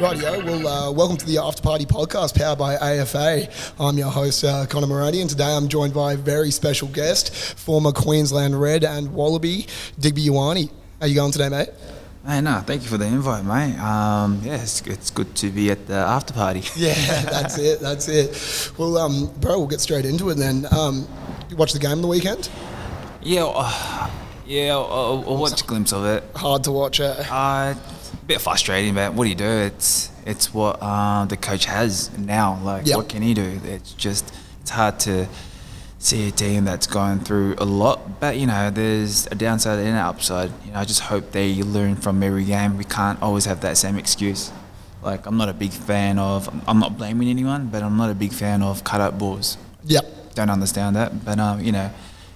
Rightio, well, welcome to the After Party podcast powered by AFA. I'm your host, Connor Moroney, and today I'm joined by a very special guest, former Queensland Red and Wallaby, Digby Ioane. How you going today, mate? Hey, no, thank you for the invite, mate. It's good to be at the after party. Yeah, that's it. Well, bro, we'll get straight into it then. You watch the game on the weekend? I'll watch a glimpse of it. Hard to watch it. A bit frustrating, but what do you do? It's what the coach has now. What can he do? It's hard to see a team that's going through a lot, but there's a downside and an upside. I just hope they learn from every game. We can't always have that same excuse. I'm not a big fan of. I'm not blaming anyone, but I'm not a big fan of cut-out balls. Yep. Don't understand that, but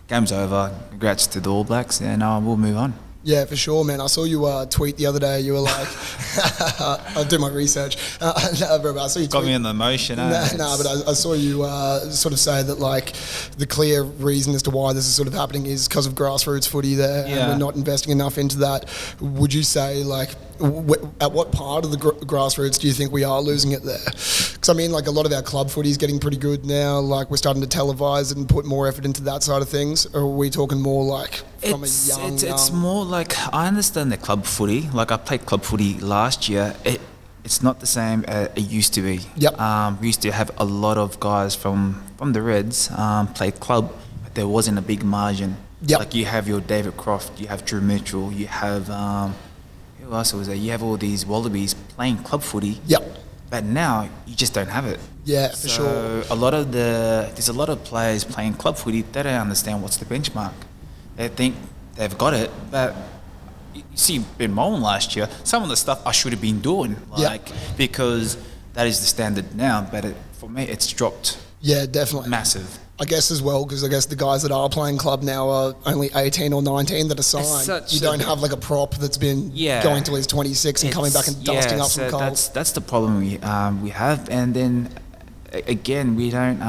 game's over. Congrats to the All Blacks, and we'll move on. Yeah, for sure, man. I saw you tweet the other day. You were like, I'll do my research. No, bro, I saw you got tweet. Me in the motion. But I saw you sort of say that the clear reason as to why this is sort of happening is because of grassroots footy there, and we're not investing enough into that. Would you say at what part of the grassroots do you think we are losing it there? Because a lot of our club footy is getting pretty good now. We're starting to televise it and put more effort into that side of things. Or are we talking more from It's more I understand the club footy. I played club footy last year. It's not the same as it used to be. Yep. We used to have a lot of guys from the Reds play club, but there wasn't a big margin. Yep. You have your David Croft, you have Drew Mitchell, you have who else was there? You have all these Wallabies playing club footy. Yep. But now you just don't have it. Yeah, for sure. There's a lot of players playing club footy. They don't understand what's the benchmark. They think they've got it, but you see Ben Mullen last year, some of the stuff I should have been doing, because that is the standard now, but for me it's dropped. Yeah, definitely. Massive. I guess as well, because I guess the guys that are playing club now are only 18 or 19 that are signed. You don't have a prop that's been going till he's 26 and coming back and dusting up some goals. That's the problem we have, and then again we don't.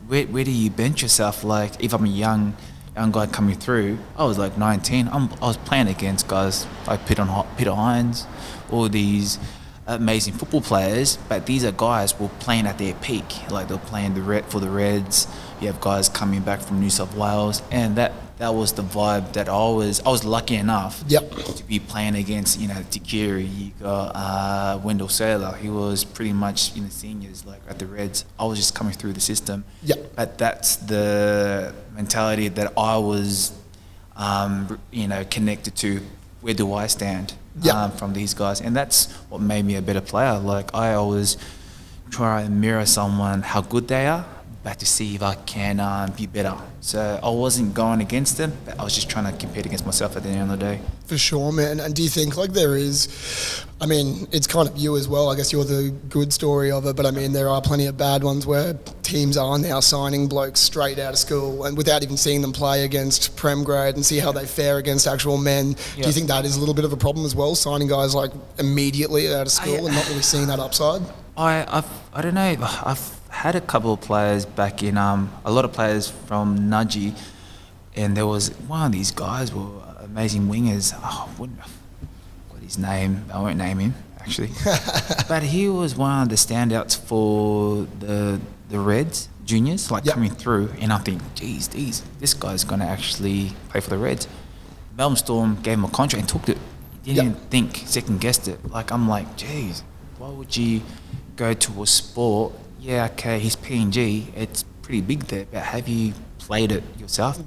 Where do you bench yourself? If I'm a young guy coming through, I was 19. I was playing against guys like Peter Hines, all these amazing football players, but these are guys who were playing at their peak. They're playing for the Reds. You have guys coming back from New South Wales, and that was the vibe that I was lucky enough to be playing against. Tikiri, you got Wendell Saylor. He was pretty much in the seniors at the Reds. I was just coming through the system. But that's the mentality that I was connected to. Where do I stand from these guys? And that's what made me a better player. I always try and mirror someone how good they are, but to see if I can be better. So I wasn't going against them, but I was just trying to compete against myself at the end of the day. For sure, man. And do you think there is, it's kind of you as well, I guess you're the good story of it, but there are plenty of bad ones where teams are now signing blokes straight out of school and without even seeing them play against Prem grade and see how they fare against actual men. Do you think that is a little bit of a problem as well, signing guys immediately out of school and not really seeing that upside? I don't know. I've had a couple of players back in, a lot of players from Nudgee, and there was one of these guys were amazing wingers. What his name? I won't name him actually, but he was one of the standouts for the Reds juniors, coming through, and I think, geez, this guy's gonna actually play for the Reds. Melbourne Storm gave him a contract and took it. He didn't even think, second guessed it. Geez, why would you go to a sport? Yeah, okay, he's PNG. It's pretty big there, but have you played it yourself?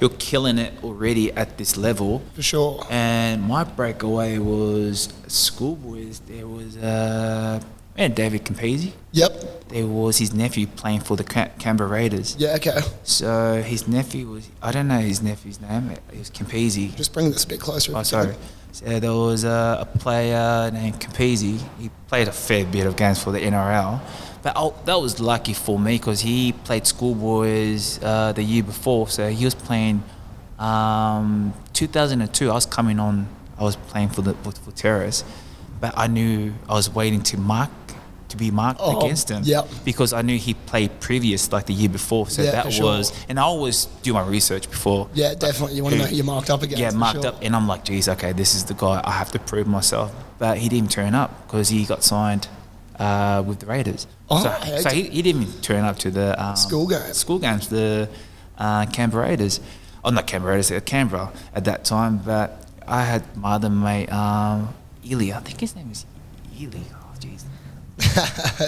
You're killing it already at this level. For sure. And my breakaway was schoolboys. There was David Campese. Yep. There was his nephew playing for the Canberra Raiders. Yeah, okay. So his nephew was, I don't know his nephew's name. It was Campese. Just bring this a bit closer. Oh, sorry. So there was a player named Campese. He played a fair bit of games for the NRL. But that was lucky for me because he played schoolboys the year before. So he was playing 2002. I was coming on. I was playing for Terrace, but I knew I was waiting to mark to be marked against him. Yep. Because I knew he played previous, like the year before. So that was, and I always do my research before. Yeah, definitely. You want to know who you're marked up against. Yeah, marked up. And I'm like, geez, okay, this is the guy. I have to prove myself. But he didn't turn up because he got signed with the Raiders. So he didn't even turn up to the school games, the Canberra Raiders. Oh, not Canberra Raiders, Canberra at that time. But I had my other mate, Ely. I think his name is Ely. Oh, jeez.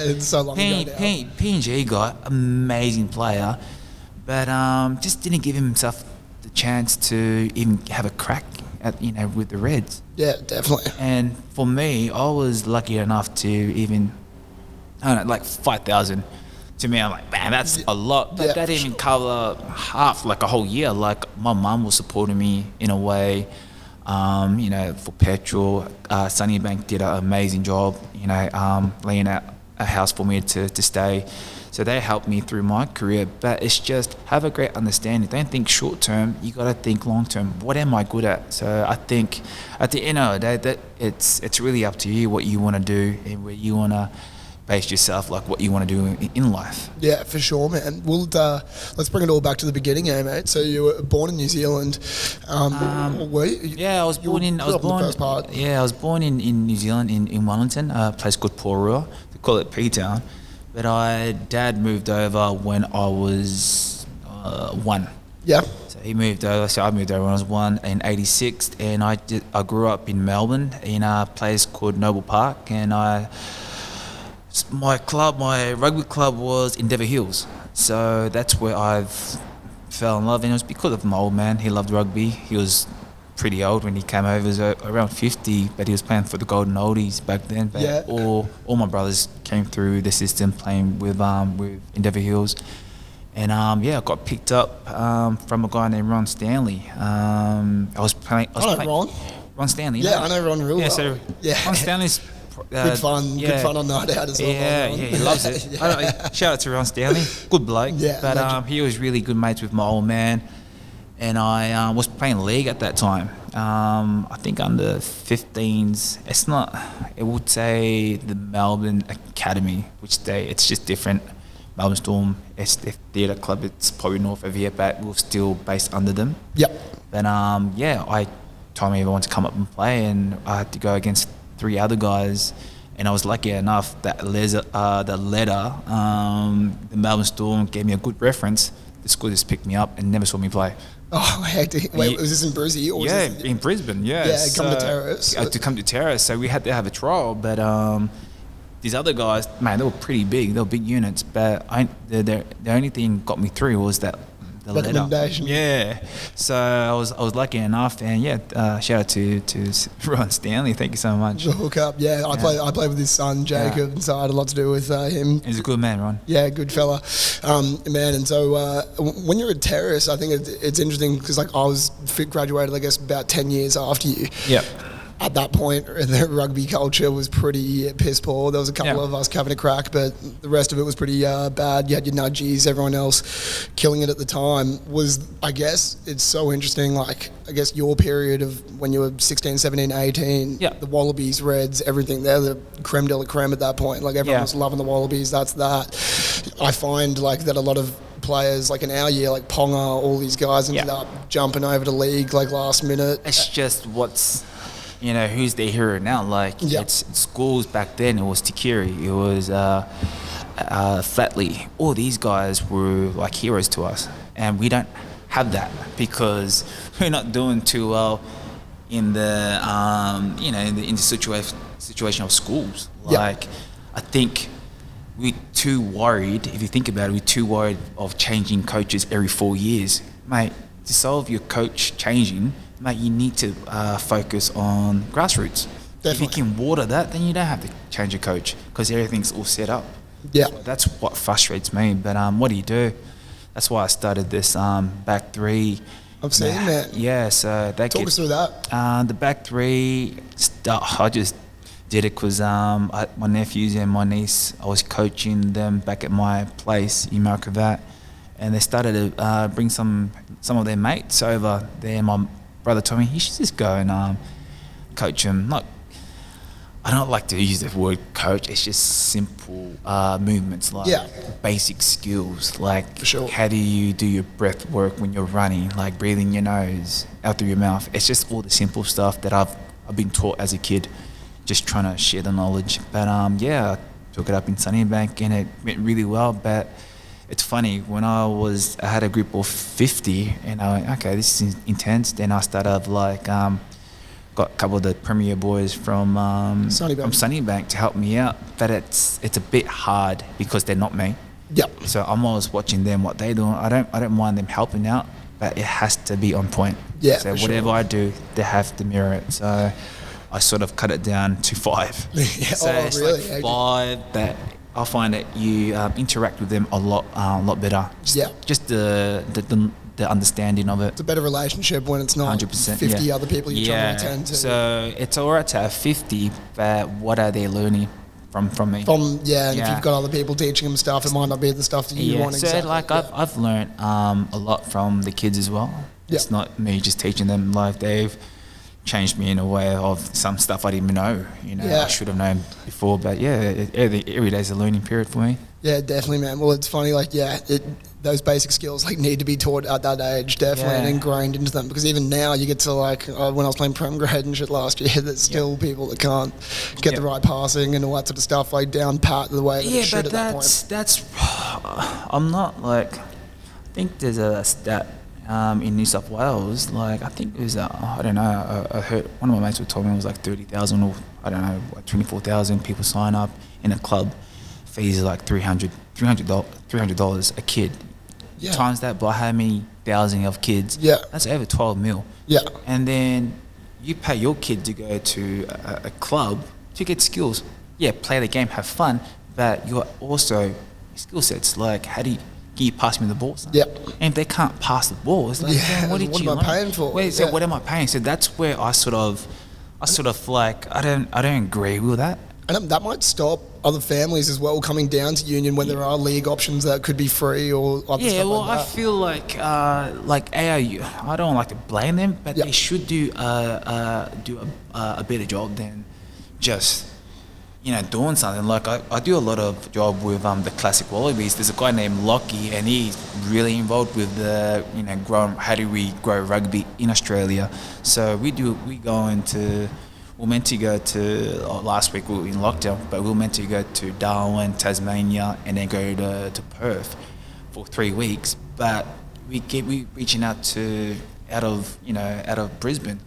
It's so long ago now. PNG guy, amazing player, but just didn't give himself the chance to even have a crack at with the Reds. Yeah, definitely. And for me, I was lucky enough to even, I don't know, like 5,000. To me, I'm like, man, that's a lot. But that didn't even cover half, like a whole year. Like my mum was supporting me in a way. For petrol, Sunnybank did an amazing job, laying out a house for me to stay. So they helped me through my career. But it's just have a great understanding. Don't think short term. You got to think long term. What am I good at? So I think at the end of the day, that it's really up to you what you want to do and where you want to base yourself, like what you want to do in life. Yeah, for sure, man. Well, let's bring it all back to the beginning, mate. So you were born in New Zealand. Were you? Yeah, I was born in New Zealand in Wellington, a place called Porua. They call it P-Town. But Dad moved over when I was 1. Yeah. So he moved over. So I moved over when I was 1 in '86, and I grew up in Melbourne in a place called Noble Park, and my rugby club was Endeavour Hills. So that's where I fell in love, and it was because of my old man. He loved rugby. He was pretty old when he came over. He was around 50, but he was playing for the Golden Oldies back then. But all my brothers came through the system playing with Endeavour Hills. And I got picked up from a guy named Ron Stanley. Ron Stanley. Yeah, I know Ron real well. So Ron Stanley's good fun on night out as well. Yeah, he loves it. Shout out to Ron Stanley, good bloke. Yeah, but he was really good mates with my old man, and I was playing league at that time. I think under 15s. It would say the Melbourne Academy, it's just different. Melbourne Storm, it's the theatre club. It's probably north of here, but we're still based under them. Yep. Then I told me if I wanted to come up and play, and I had to go against 3 other guys, and I was lucky enough that the Melbourne Storm gave me a good reference. The school just picked me up and never saw me play. Oh, hectic. Wait, was this in Brisbane? Or in Brisbane, yeah. Yeah, come to Terrace. To come to Terrace, so we had to have a trial, but these other guys, man, they were pretty big. They were big units, but the only thing got me through was that recommendation. Yeah, so I was lucky enough, and shout out to Ron Stanley. Thank you so much. The hook up, I played with his son Jacob, and so I had a lot to do with him. He's a good man, Ron. Yeah, good fella, man. And so when you're at Terrace, I think it's interesting because I was graduated, I guess, about 10 years after you. Yeah. At that point, the rugby culture was pretty piss poor. There was a couple of us having a crack, but the rest of it was pretty bad. You had your nudgies, everyone else killing it at the time. I guess it's so interesting, like, I guess your period of when you were 16, 17, 18, the Wallabies, Reds, everything, they're the creme de la creme at that point. Like, everyone was loving the Wallabies, that's that. I find, like, that a lot of players, like in our year, like Ponga, all these guys ended up jumping over to league, like, last minute. It's just who's their hero now? Like, it's schools back then, it was Tikiri, it was Flatley. All these guys were like heroes to us. And we don't have that because we're not doing too well in the, in the situation of schools. Like, I think we're too worried, if you think about it, we're too worried of changing coaches every 4 years. Mate, to solve your coach changing, mate, you need to focus on grassroots. Definitely. If you can water that, then you don't have to change your coach because everything's all set up. Yeah. So that's what frustrates me. But what do? That's why I started this back 3. I've seen that. Yeah, so talk us through that. The back 3 I just did it because my nephews and my niece, I was coaching them back at my place in Markravat, and they started to bring some of their mates over there. My brother told me, you should just go and coach them. Like, I don't like to use the word coach. It's just simple movements, like basic skills. Like For sure. how do you do your breath work when you're running? Like breathing your nose out through your mouth. It's just all the simple stuff that I've been taught as a kid. Just trying to share the knowledge. But I took it up in Sunnybank and it went really well. But it's funny, when I had a group of 50 and I went, okay, this is intense. Then I started like, got a couple of the premier boys from Sunnybank to help me out. But it's a bit hard because they're not me. Yep. So I'm always watching them, what they're doing. I don't mind them helping out, but it has to be on point. Yeah, so whatever I do, they have to mirror it. So I sort of cut it down to 5. So it's really? like 5, but I find that you interact with them a lot better. Just the understanding of it. It's a better relationship when it's not 100%, 50 other people you're trying to attend to. So it's all right to have 50, but what are they learning from me? And if you've got other people teaching them stuff, it might not be the stuff that you want. So exactly. I've learned a lot from the kids as well. It's not me just teaching them. Like they've changed me in a way of some stuff I didn't even know. I should have known before. But every day's a learning period for me. Yeah, definitely, man. Well, it's funny, those basic skills need to be taught at that age, definitely, and ingrained into them. Because even now, you get to when I was playing prem grade and shit last year, there's still people that can't get the right passing and all that sort of stuff, down pat the way that it should at that point. That's I'm not I think there's a stat in New South Wales. I think it was I don't know. I heard one of my mates told me it was 30,000 or I don't know 24,000 people sign up in a club. Fees are $300 a kid. Times that by how many thousand of kids? That's over 12 mil. And then you pay your kid to go to a club to get skills. Play the game, have fun, but you're also skill sets. How do you? Can you pass me the ball? Son? And if they can't pass the ball, it's what am I paying for? What am I paying? So that's where I sort of I don't agree with that. And that might stop other families as well coming down to union when there are league options that could be free or other stuff like that. I feel like ARU, I don't like to blame them, but they should do a better job than just doing something. I do a lot of job with the classic wallabies. There's a guy named Lockie, and he's really involved with the how do we grow rugby in Australia. So we're meant to go to last week we were in lockdown, but we were meant to go to Darwin, Tasmania, and then go to Perth for 3 weeks. But we reaching out out of Brisbane,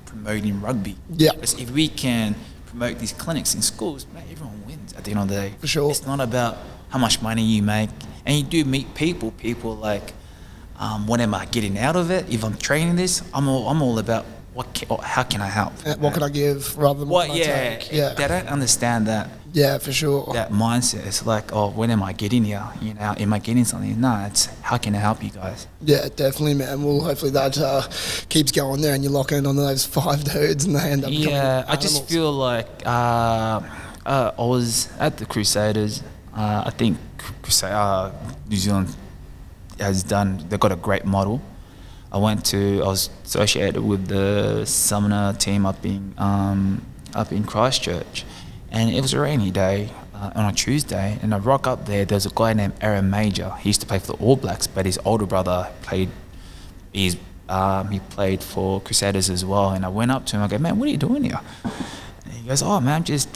promoting rugby. Because if we can promote these clinics in schools, man, everyone wins at the end of the day. For sure. It's not about how much money you make, and you do meet people what am I getting out of it? If I'm training this, I'm all about how can I help? What can I give rather than what can I take? They don't understand that. Yeah, for sure. That mindset. It's when am I getting here? Am I getting something? No, it's how can I help you guys? Yeah, definitely, man. Well, hopefully that keeps going there and you lock in on those 5 dudes and they end up becoming I just feel I was at the Crusaders. I think New Zealand they've got a great model. I was associated with the Sumner team up in Christchurch, and it was a rainy day on a Tuesday, and I rock up there. There's a guy named Aaron Major. He used to play for the All Blacks, but his older brother he played for Crusaders as well. And I went up to him. I go, man, what are you doing here? And he goes, oh man, I'm just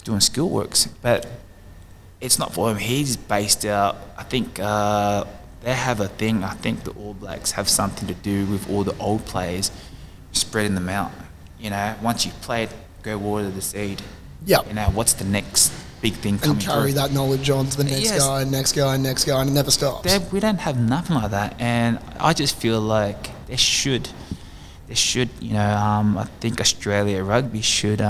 doing skill works, but it's not for him. He's based out. I think. They have a thing. I think the All Blacks have something to do with all the old players, spreading them out. Once you've played, go water the seed. What's the next big thing coming through? And carry that knowledge on to the next guy, next guy, next guy, and it never stops. We don't have nothing like that, and I just feel like there should. I think Australia Rugby should.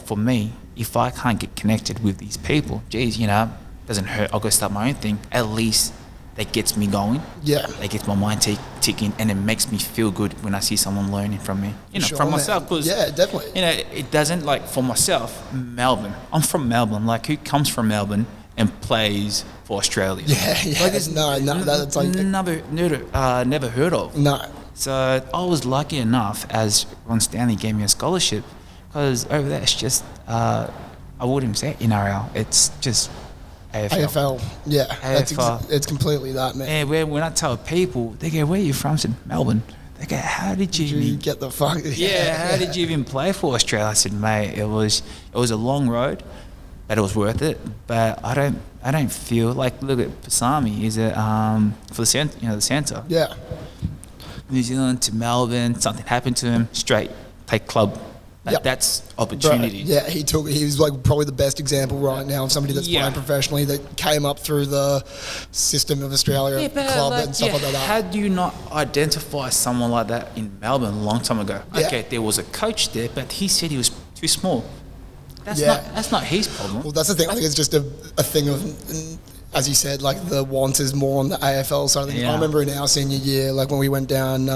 For me, if I can't get connected with these people, doesn't hurt. I'll go start my own thing. At least. That gets me going. That gets my mind ticking, and it makes me feel good when I see someone learning from me. From myself. Cause, definitely. It doesn't for myself. Melbourne. I'm from Melbourne. Who comes from Melbourne and plays for Australia? That's never heard of. No. So I was lucky enough, as Ron Stanley gave me a scholarship, Because over there, it's just, I wouldn't say NRL. It's just AFL. AFL, yeah. AFL. It's completely that, man. Yeah, when I tell people, they go, where are you from? I said, Melbourne. They go, how did you even get the fuck? How did you even play for Australia? I said, mate, it was a long road, but it was worth it. But I don't feel like, look at Pasami. He's for the centre. Yeah. New Zealand to Melbourne, something happened to him, straight take club. That's opportunity. Bro, he was like probably the best example right now of somebody that's playing professionally that came up through the system of Australia club and stuff like that. How do you not identify someone like that in Melbourne a long time ago? Yeah. Okay, there was a coach there, but he said he was too small. That's not his problem. Well, that's the thing. I think it's just a thing of, as you said, like the want is more on the AFL side of things. I remember in our senior year, like when we went down,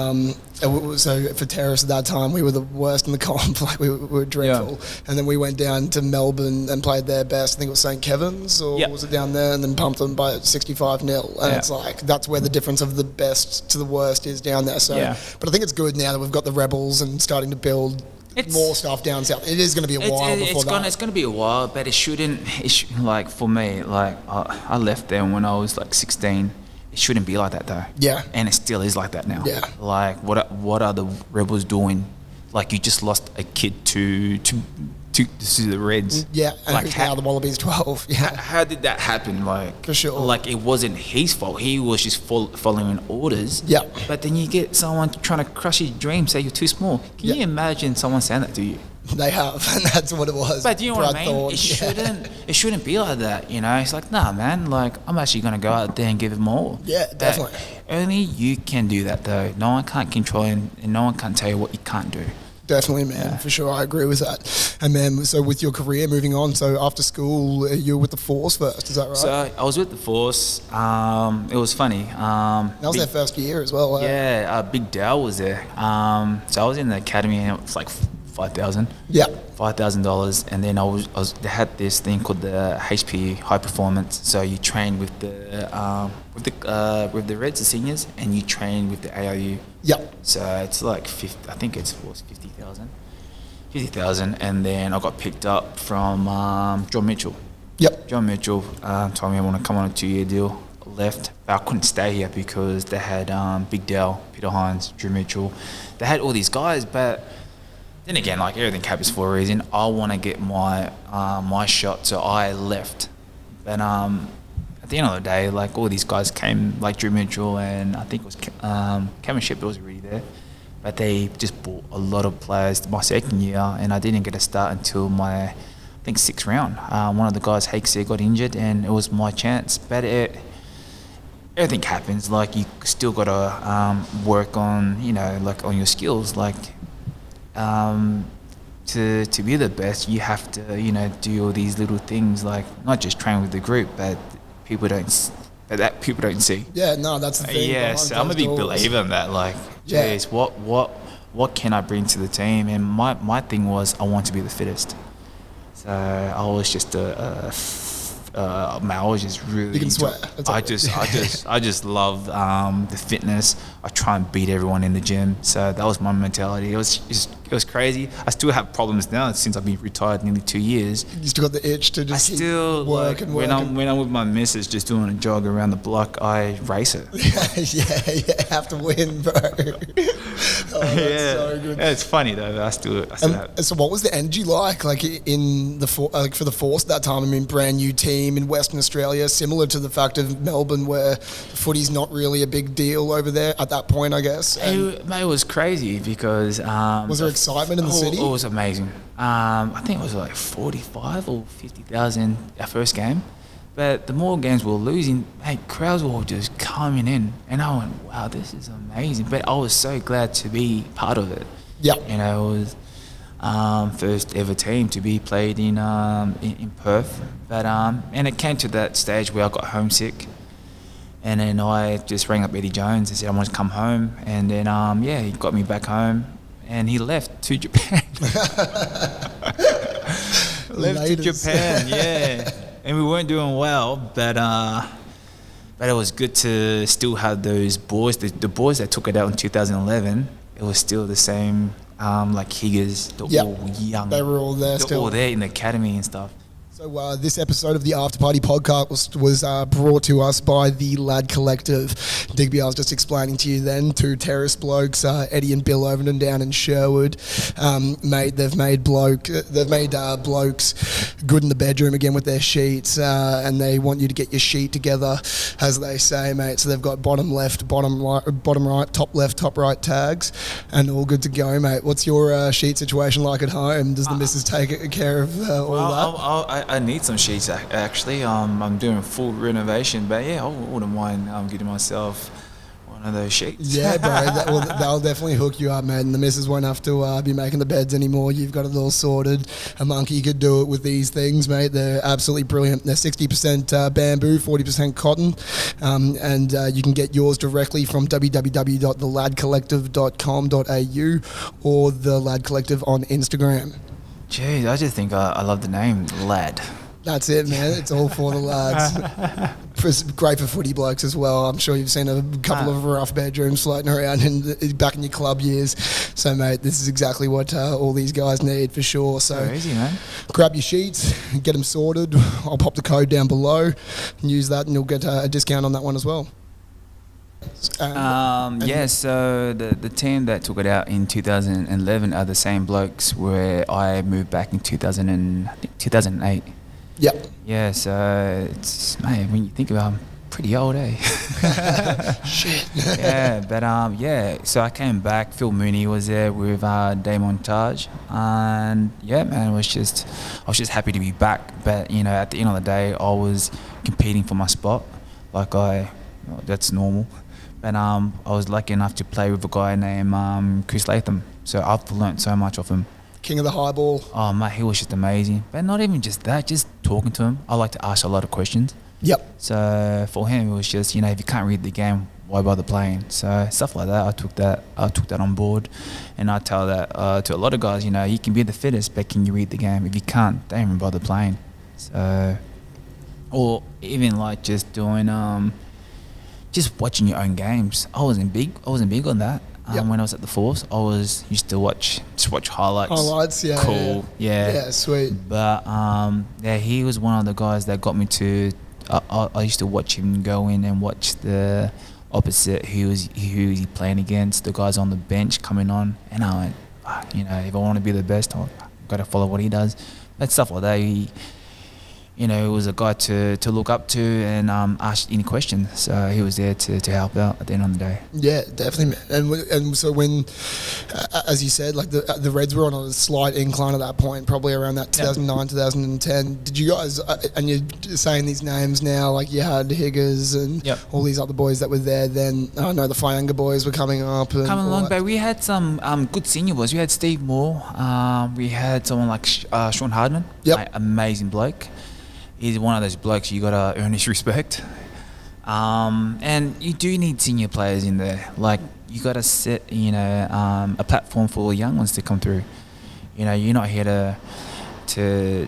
so for Terrace at that time, we were the worst in the comp, like we were dreadful. Yeah. And then we went down to Melbourne and played their best. I think it was St. Kevin's, or was it down there? And then pumped them by 65-0. And it's like, that's where the difference of the best to the worst is down there. So, but I think it's good now that we've got the Rebels and starting to build more stuff down south. It is going to be a while before that. It's going to be a while, but it shouldn't. Like for me, like I left there when I was like 16. It shouldn't be like that though. Yeah. And it still is like that now. Yeah. Like what are the Rebels doing? Like you just lost a kid to the Reds. Yeah. And like now the Wallabies 12. Yeah. How did that happen? Like for sure. Like it wasn't his fault. He was just following orders. Yeah. But then you get someone trying to crush your dreams, say you're too small. Can you imagine someone saying that to you? They have, and that's what it was. But do you know what I mean? It shouldn't be like that, you know? It's like, nah, man, like, I'm actually going to go out there and give it more. Yeah, definitely. Only you can do that, though. No one can't control you, and no one can tell you what you can't do. Definitely, man, for sure. I agree with that. And, man, so with your career moving on, so after school, you were with the Force first, is that right? So I was with the Force. It was funny. That was their first year as well. Yeah, Big Dal was there. So I was in the academy, and it was like $5,000. Yeah. $5,000, and then they had this thing called the HP High Performance. So you train with the Reds, the seniors, and you train with the AIU. Yep. So it's like 50. I think it's 50,000. 50,000, and then I got picked up from John Mitchell. Yep. John Mitchell told me I want to come on a 2-year deal. Left, but I couldn't stay here because they had Big Dal, Peter Hines, Drew Mitchell. They had all these guys, but then again, like everything happens for a reason. I want to get my shot, so I left. But at the end of the day, like all these guys came, like Drew Mitchell, and I think it was Cameron Shepherd was already there. But they just bought a lot of players my second year, and I didn't get a start until my, I think, 6th round. One of the guys, Hakes, got injured, and it was my chance. But everything happens. Like you still got to work on, like on your skills, like. To be the best, you have to do all these little things, like not just train with the group, but people don't see. Yeah, no, that's the thing. Yeah, so I'm a big believer in that. Like, geez, what can I bring to the team? And my thing was I want to be the fittest. So I was just I was just really. You can sweat. I just love the fitness. I try and beat everyone in the gym. So that was my mentality. It was crazy. I still have problems now since I've been retired nearly 2 years. You still got the itch to just work and work. When I'm with my missus just doing a jog around the block, I race her. yeah, have to win, bro. So good. Yeah, it's funny though. I still have. So what was the energy like in the for the Force at that time? I mean, brand new team in Western Australia, similar to the fact of Melbourne, where footy's not really a big deal over there at that point, I guess. It was crazy because was there excitement in the city? It was amazing. I think it was like 45 or 50,000 our first game. But the more games we were losing, crowds were just coming in. And I went, wow, this is amazing. But I was so glad to be part of it. Yeah. It was first ever team to be played in Perth. But and it came to that stage where I got homesick. And then I just rang up Eddie Jones and said I want to come home. And then, he got me back home. And he left to Japan. To Japan, yeah. And we weren't doing well, but it was good to still have those boys. The boys that took it out in 2011, it was still the same like Higgers, they're all young. They were all there they're still. all there in the academy and stuff. So this episode of the After Party podcast was brought to us by the Lad Collective. Digby, I was just explaining to you then, two terrace blokes, Eddie and Bill Overton down in Sherwood. They've made blokes good in the bedroom again with their sheets, and they want you to get your sheet together, as they say, mate. So they've got bottom left, bottom right, top left, top right tags, and all good to go, mate. What's your sheet situation like at home? Does the missus take care of all that? I need some sheets actually. I'm doing full renovation, but yeah, I wouldn't mind getting myself one of those sheets. Yeah, bro. They'll definitely hook you up, man. The missus won't have to be making the beds anymore. You've got it all sorted. A monkey could do it with these things, mate. They're absolutely brilliant. They're 60% bamboo, 40% cotton, and you can get yours directly from www.theladcollective.com.au or the Lad Collective on Instagram. Jeez, I just think I love the name Lad. That's it, man. It's all for the lads. Great for footy blokes as well. I'm sure you've seen a couple of rough bedrooms floating around back in your club years. So, mate, this is exactly what all these guys need for sure. So easy, man. Grab your sheets, get them sorted. I'll pop the code down below and use that, and you'll get a discount on that one as well. So the team that took it out in 2011 are the same blokes where I moved back in 2008. Yep. Yeah, so it's, mate, when you think about it, I'm pretty old, eh? Shit. Yeah, but so I came back. Phil Mooney was there with Damon Taj, and yeah, man, I was just happy to be back. But you know, at the end of the day, I was competing for my spot, that's normal. But I was lucky enough to play with a guy named Chris Latham. So I've learnt so much off him. King of the high ball. Oh, mate, he was just amazing. But not even just that, just talking to him. I like to ask a lot of questions. Yep. So for him, it was just, you know, if you can't read the game, why bother playing? So stuff like that, I took that on board. And I tell that to a lot of guys, you know, you can be the fittest, but can you read the game? If you can't, don't even bother playing. So, or even like just doing... just watching your own games. I wasn't big on that. When I was at the Force, used to watch highlights. Highlights, yeah. Cool, yeah. Yeah, sweet. But he was one of the guys that got me to. I used to watch him go in and watch the opposite. Who was he playing against? The guys on the bench coming on, and I went, you know, if I want to be the best, I've got to follow what he does. But stuff like that. He was a guy to look up to and ask any questions. So he was there to help out at the end of the day. Yeah, definitely, man. And so when, as you said, like the Reds were on a slight incline at that point, probably around that 2009, 2010. Did you guys, and you're saying these names now, like you had Higgers and all these other boys that were there then. I know the Flyanga boys were coming up. Coming along, but we had some good senior boys. We had Steve Moore. We had someone like Sean Hardman. Yep. Amazing bloke. He's one of those blokes you gotta earn his respect, and you do need senior players in there. Like you gotta set, a platform for young ones to come through. You know, you're not here to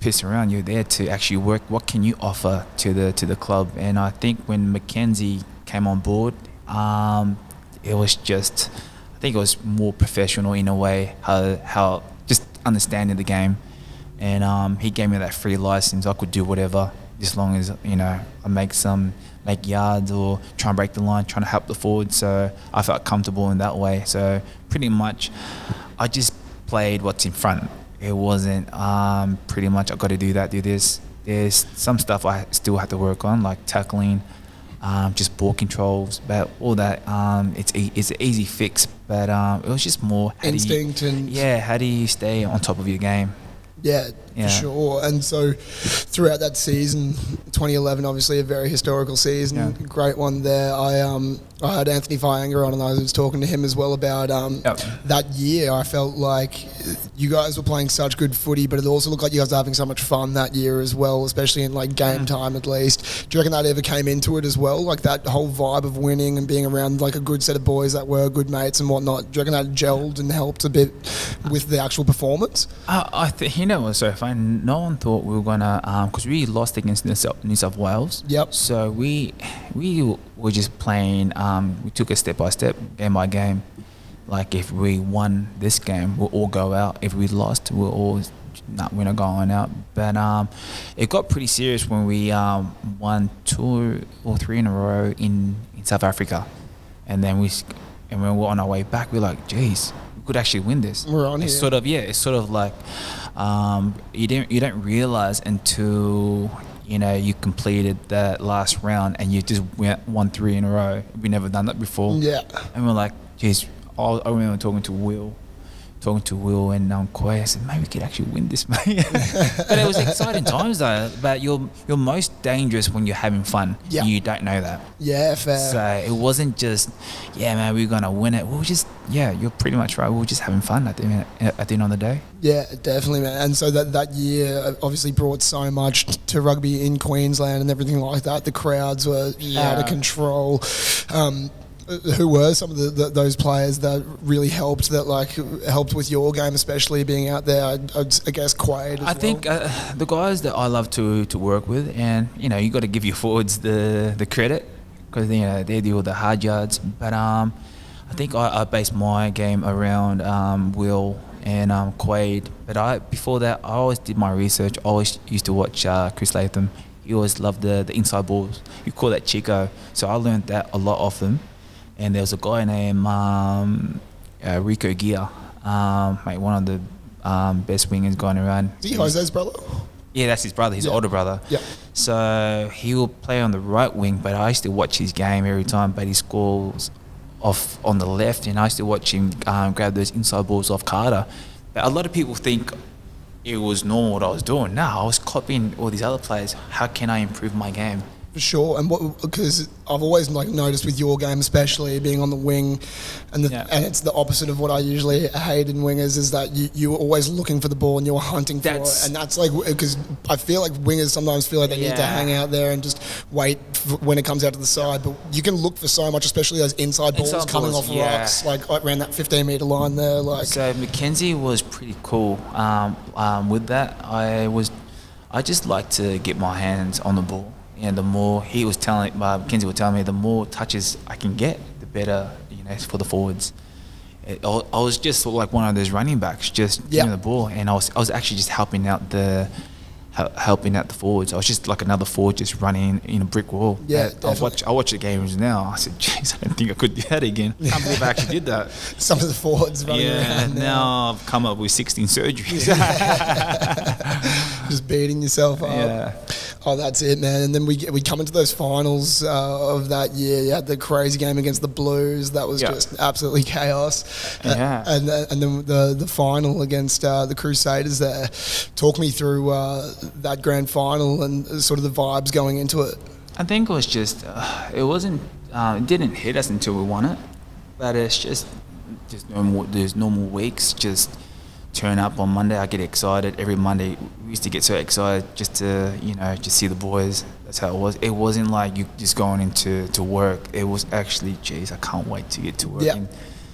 piss around. You're there to actually work. What can you offer to the club? And I think when Mackenzie came on board, it was just, I think it was more professional in a way. How just understanding the game. And he gave me that free license. I could do whatever, as long as I make yards or try and break the line, trying to help the forward. So I felt comfortable in that way. So pretty much, I just played what's in front. It wasn't pretty much I got to do that, do this. There's some stuff I still have to work on, like tackling, just ball controls, but all that. It's an easy fix, but it was just more instinct how do you stay on top of your game? Yeah, for sure. And so throughout that season, 2011, obviously a very historical season, great one there. I had Anthony Flyanga on and I was talking to him as well about that year. I felt like you guys were playing such good footy, but it also looked like you guys were having so much fun that year as well, especially in like game time at least. Do you reckon that ever came into it as well? Like that whole vibe of winning and being around like a good set of boys that were good mates and whatnot. Do you reckon that gelled and helped a bit with the actual performance? I think, it was so fun. No one thought we were going to, because we lost against New South Wales. Yep. So we were just playing, we took it step by step, game by game. like if we won this game, we'll all go out. If we lost, we're not going out. But it got pretty serious when we won 2 or 3 in a row in South Africa, and then when we were on our way back, we're like, geez, we could actually win this. We're on here. It's sort of like you don't realize until you completed that last round and you just won 3 in a row. We never done that before. Yeah. And we're like, geez, I remember talking to Will and Quay. I said, maybe we could actually win this, mate. But it was exciting times though. But you're most dangerous when you're having fun. Yeah. You don't know that. Yeah, fair. So it wasn't just, yeah, man, we're gonna win it. We were just, yeah, you're pretty much right. We were just having fun at the end of the day. Yeah, definitely, man. And so that year obviously brought so much to rugby in Queensland and everything like that. The crowds were out of control. Who were some of those players that really helped with your game, especially being out there? I guess Quade. I think the guys that I love to work with, and you got to give your forwards the credit because they deal with the hard yards. But I think I based my game around Will and Quade. But before that, I always did my research. I always used to watch Chris Latham. He always loved the inside balls. You call that Chico. So I learned that a lot off him. And there was a guy named Rico Gia, one of the best wingers going around. Is he Jose's brother? Yeah, that's his brother. His older brother. Yeah. So he will play on the right wing, but I used to watch his game every time. But he scores off on the left, and I used to watch him grab those inside balls off Carter. But a lot of people think it was normal what I was doing. No, I was copying all these other players. How can I improve my game? For sure, and because I've always noticed with your game, especially being on the wing, and it's the opposite of what I usually hate in wingers is that you were always looking for the ball and you were hunting for it, and that's because I feel like wingers sometimes feel like they need to hang out there and just wait when it comes out to the side, but you can look for so much, especially those inside balls coming off rocks, like around that 15-metre line there. So Mackenzie was pretty cool with that. I just like to get my hands on the ball. And the more Mackenzie was telling me, the more touches I can get, the better, for the forwards. I was just sort of like one of those running backs, just giving the ball, and I was actually just helping out the forwards. I was just like another forward, just running in a brick wall. Yeah, I watch the games now. I said, "Jeez, I don't think I could do that again." I can't believe I actually did that. Some of the forwards running around now I've come up with 16 surgeries. Just beating yourself up. Yeah. Oh, that's it, man. And then we come into those finals of that year. You had the crazy game against the Blues. That was just absolutely chaos. Yeah. And then the final against the Crusaders there. Talk me through that grand final and sort of the vibes going into it. I think it was just, it didn't hit us until we won it. But it's just there's normal weeks, just turn up on Monday. I get excited every Monday. We used to get so excited just to just see the boys. That's how it was. It wasn't like you just going into work. It was actually, geez, I can't wait to get to work and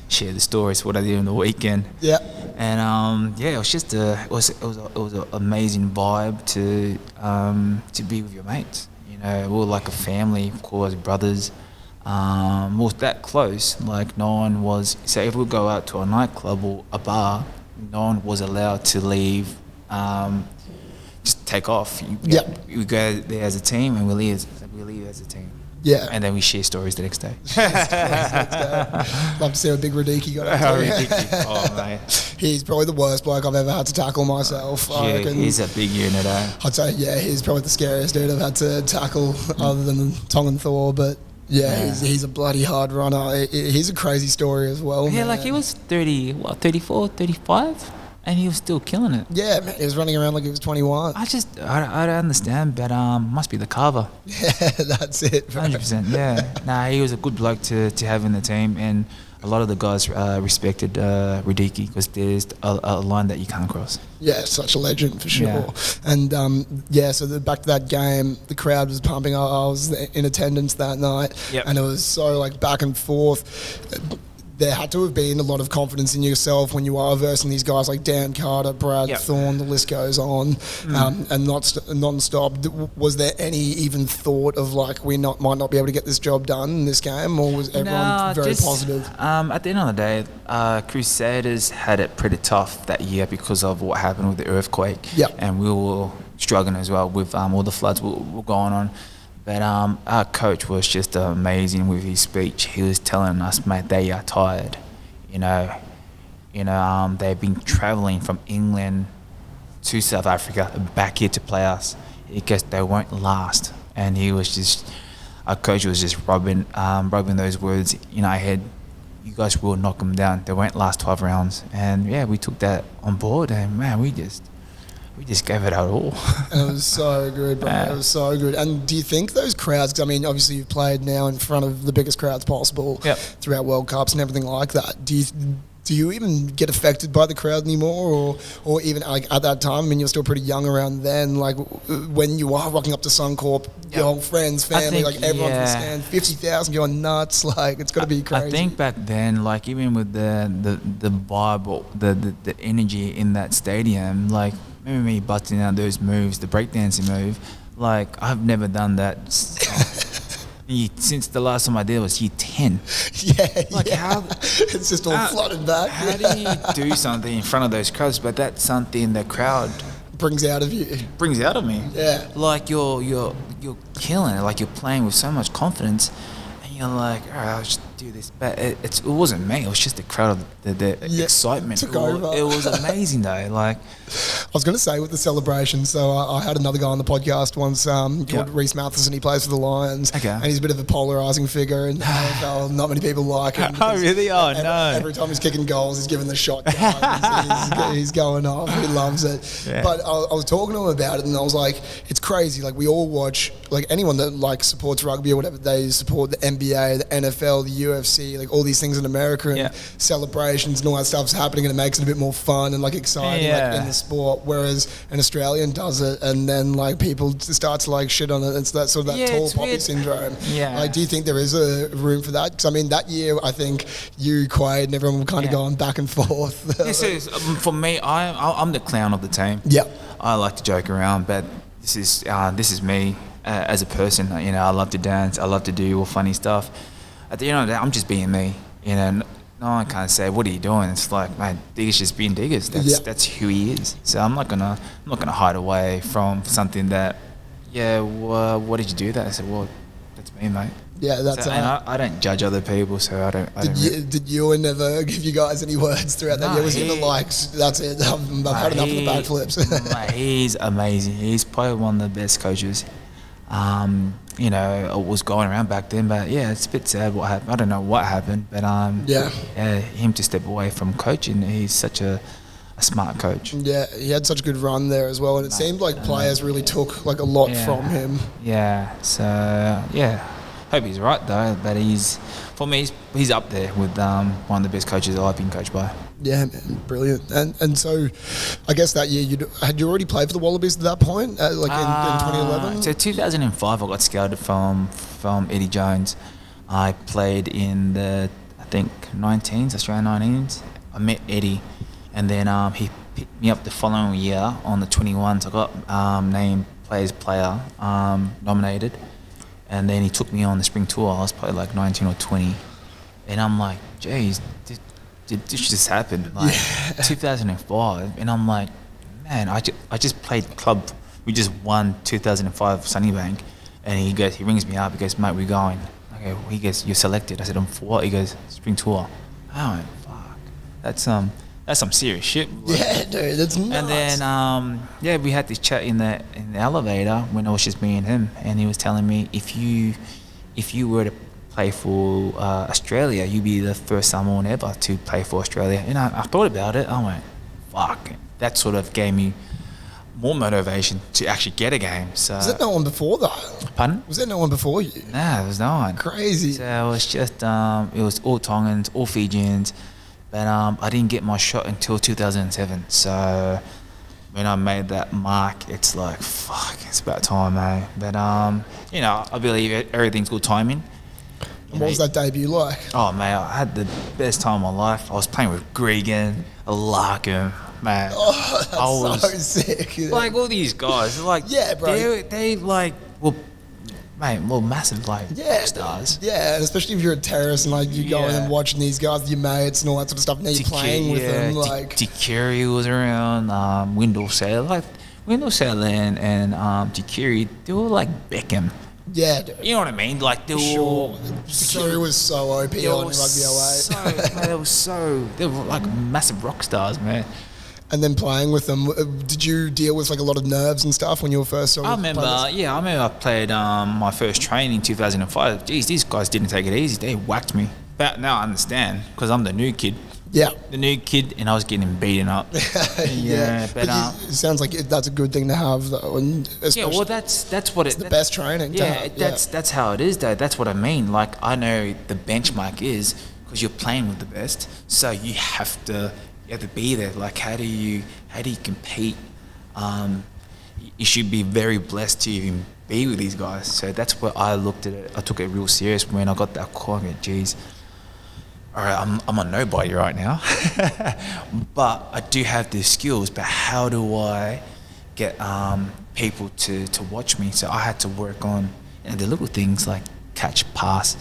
share the stories what I did on the weekend. Yeah. And it was just it was an amazing vibe to be with your mates. We were like a family, of course, brothers. We were that close. Like no one was. So if we go out to a nightclub or a bar, no one was allowed to leave, just take off. We go there as a team and we leave as a team. Yeah. And then we share stories the next day. Love to see what Big Radicki got up to. Oh, mate. He's probably the worst bloke I've ever had to tackle myself. I reckon. He's a big unit, I'd say, he's probably the scariest dude I've had to tackle other than Tongan Thor, but he's a bloody hard runner. He's a crazy story as well. Yeah, man. like he was 34, 35, and he was still killing it. Yeah, man, he was running around like he was 21. I don't understand, but must be the carver. Yeah, that's it. 100%. Yeah. Nah, he was a good bloke to have in the team, and a lot of the guys respected Radicki because there's a line that you can't cross. Yeah, such a legend for sure. Yeah. And so back to that game, the crowd was pumping. I was in attendance that night, and it was so like back and forth. there had to have been a lot of confidence in yourself when you are versing these guys like Dan Carter, Brad Thorne, the list goes on, and non-stop. Was there any even thought of like might not be able to get this job done in this game, or was everyone very positive? At the end of the day, Crusaders had it pretty tough that year because of what happened with the earthquake, and we were struggling as well with all the floods were going on. But our coach was just amazing with his speech. He was telling us, mate, they are tired. They've been travelling from England to South Africa back here to play us because they won't last. And our coach was just rubbing those words in our head. You guys will knock them down. They won't last 12 rounds. And yeah, we took that on board, and man, we just gave it our all. It was so good, bro. It was so good. And do you think those crowds, because I mean, obviously you've played now in front of the biggest crowds possible throughout World Cups and everything like that. Do you even get affected by the crowd anymore, or even like at that time? I mean, you're still pretty young around then. Like when you are rocking up to Suncorp, your whole friends, family, like everyone's in the stand, 50,000 going nuts. Like it's got to be crazy. I think back then, like even with the vibe or the energy in that stadium, like remember me busting out those moves, the breakdancing move. Like I've never done that. Since the last time I did was year 10. How it's just all flooded back. How do you do something in front of those crowds? But that's something the crowd brings out of you. Brings out of me. Yeah. Like you're killing it. Like you're playing with so much confidence, and you're like, all right, I'll just do this. But it wasn't me. It was just the crowd, the excitement. Took over. It was amazing though. Like. I was going to say with the celebration, so I had another guy on the podcast once called Reece Matheson. He plays for the Lions, and he's a bit of a polarising figure, and AFL, not many people like him. Oh, really? Oh, no. Every time he's kicking goals, he's giving the shotgun. he's going off. He loves it. Yeah. But I was talking to him about it, and I was like, it's crazy. Like, we all watch, like, anyone that, like, supports rugby or whatever, they support the NBA, the NFL, the UFC, like, all these things in America, and celebrations and all that stuff's happening, and it makes it a bit more fun and, like, exciting, like, in the sport, whereas an Australian does it and then like people start to like shit on it. It's that sort of that tall poppy syndrome. Like, do you think there is a room for that? Because I mean, that year I think you, Quaid, and everyone were kind of going back and forth. For me, I'm the clown of the team. I like to joke around, but this is me as a person. I love to dance. I love to do all funny stuff. At the end of the day, I'm just being me. No one can say, "What are you doing?" It's like, man, Digger's just being Diggers. That's who he is. So I'm not gonna hide away from something that, what did you do that? I said, well, that's me, mate. Yeah, that's. So, and I don't judge other people, so I don't. Did Ioane never give you guys any words throughout that year? Was he the likes? That's it. I've had enough of the backflips. Mate, he's amazing. He's probably one of the best coaches. It was going around back then, but it's a bit sad what happened. I don't know what happened, but him to step away from coaching, he's such a smart coach. Yeah, he had such a good run there as well, and it seemed like players really took like a lot from him. Yeah, so hope he's right though, but he's up there with one of the best coaches I've been coached by. Yeah, man, brilliant. And so, I guess that year had you already played for the Wallabies at that point, in 2011? So 2005, I got scouted from Eddie Jones. I played in the Australian 19s. I met Eddie, and then he picked me up the following year on the 21s. I got named Players Player, nominated, and then he took me on the spring tour. I was probably like 19 or 20, and I'm like, geez, this just happened, like 2005, and I'm like, man, I just played club. We just won 2005 Sunnybank, and he rings me up. He goes, mate, we're going. Okay, he goes, you're selected. I said, for what? He goes, spring tour. I went, fuck, that's some serious shit. Yeah, dude, that's nuts. And then we had this chat in the elevator when it was just me and him, and he was telling me if you were to play for Australia, you'd be the first Samoan ever to play for Australia. And I thought about it. I went, fuck. That sort of gave me more motivation to actually get a game. So was there no one before that? Pardon? Was there no one before you? Nah, there was no one. Crazy. So it was just it was all Tongans, all Fijians, but I didn't get my shot until 2007. So when I made that mark, it's like, fuck, it's about time, eh? But I believe everything's good timing. And what was that debut like? Oh, man, I had the best time of my life. I was playing with Gregan, Larkin, man. Oh, that's so sick. Like, all these guys, like, yeah, bro. They like, well, mate, well, massive, like, rock stars. Yeah, and especially if you're a terrorist and, like, you go in and watching these guys, your mates and all that sort of stuff, and now you're playing with them, like... Dikiri was around, Wendell Saylor, and Dikiri, they were like Beckham. Yeah, dude. You know what I mean? Like, they were all... Dikiri was so OP on Rugby 08. They were like massive rock stars, man. And then playing with them, did you deal with like a lot of nerves and stuff when you were first? I remember I played my first training in 2005. Geez, these guys didn't take it easy. They whacked me. But now I understand because I'm the new kid. Yeah. The new kid, and I was getting beaten up. But it sounds like that's a good thing to have, though. And well, that's what it's the best training. That's how it is, though. That's what I mean. Like, I know the benchmark is because you're playing with the best, so you have to be there. Like, how do you compete? You should be very blessed to even be with these guys. So that's what I looked at it. I took it real serious when I got that call. I went, geez, all right, I'm a nobody right now, but I do have the skills. But how do I get people to watch me? So I had to work on the little things like catch, pass,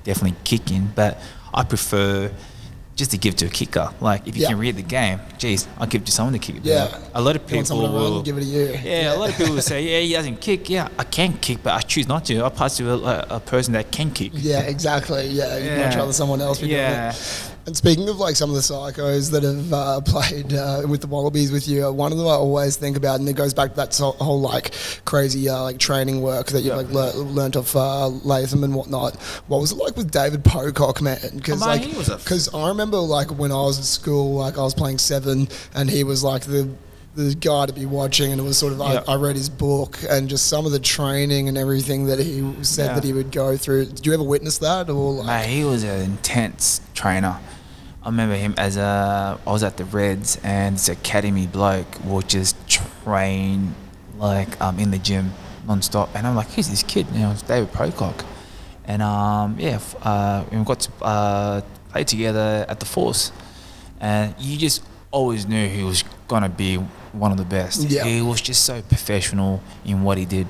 definitely kicking. But I prefer just to give to a kicker. Like, if you can read the game, geez, I'll give to someone to kick it. Yeah. A lot of people will give it to you. Yeah, a lot of people will say, yeah, he doesn't kick. Yeah, I can kick, but I choose not to. I pass to a person that can kick. Yeah, exactly. Yeah, you'd much rather someone else be doing it. And speaking of like some of the psychos that have played with the Wallabies with you, one of them I always think about, and it goes back to that whole like crazy like training work that you like learnt off Latham and whatnot. What was it like with David Pocock, man? Because I remember like when I was at school, like I was playing 7, and he was like the guy to be watching, and it was sort of I read his book and just some of the training and everything that he said that he would go through. Did you ever witness that? Or like? Mate, he was an intense trainer. I remember him as I was at the Reds, and this academy bloke would just train like in the gym non-stop, and I'm like, who's this kid? You know, it's David Pocock, and we got to play together at the Force, and you just always knew he was gonna be one of the best. Yeah. He was just so professional in what he did,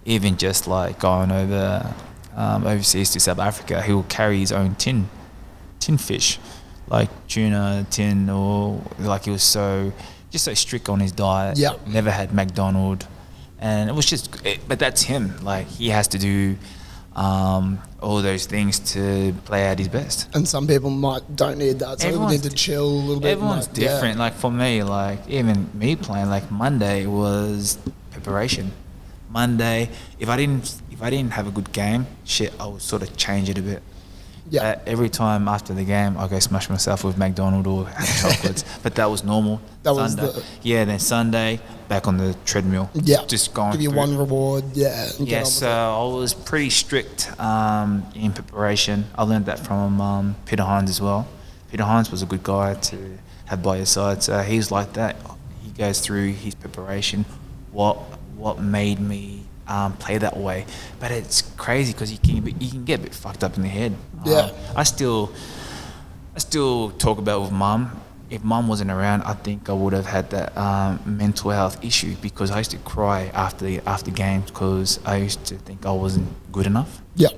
even just like going over overseas to South Africa. He will carry his own tin fish, like tuna tin, or like he was so strict on his diet. Yeah. Never had McDonald's, and it was just. But that's him. Like, he has to do all those things to play at his best. And some people don't need that. Some people need to chill a little bit. Everyone's different. Like, for me, like even me playing, like Monday was preparation. Monday, if I didn't have a good game, I would sort of change it a bit. Yeah. Every time after the game, I go smash myself with McDonald's or have chocolates. But that was normal. Then Sunday, back on the treadmill. Yeah. Just going. Give you one reward. Yeah. So I was pretty strict in preparation. I learned that from Peter Hines as well. Peter Hines was a good guy to have by your side. So he's like that. He goes through his preparation. What made me play that way, but it's crazy because you can get a bit fucked up in the head. Yeah. I still talk about with Mum. If Mum wasn't around, I think I would have had that mental health issue, because I used to cry after games because I used to think I wasn't good enough. Yeah.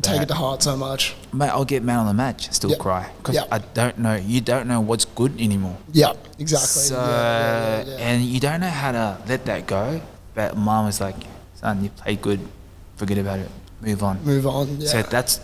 Take it to heart so much. Mate, I'll get man on the match, still cry, because I don't know. You don't know what's good anymore. Yeah, exactly. So and you don't know how to let that go. But Mum was like, son, you play good, forget about it, move on. Yeah. So that's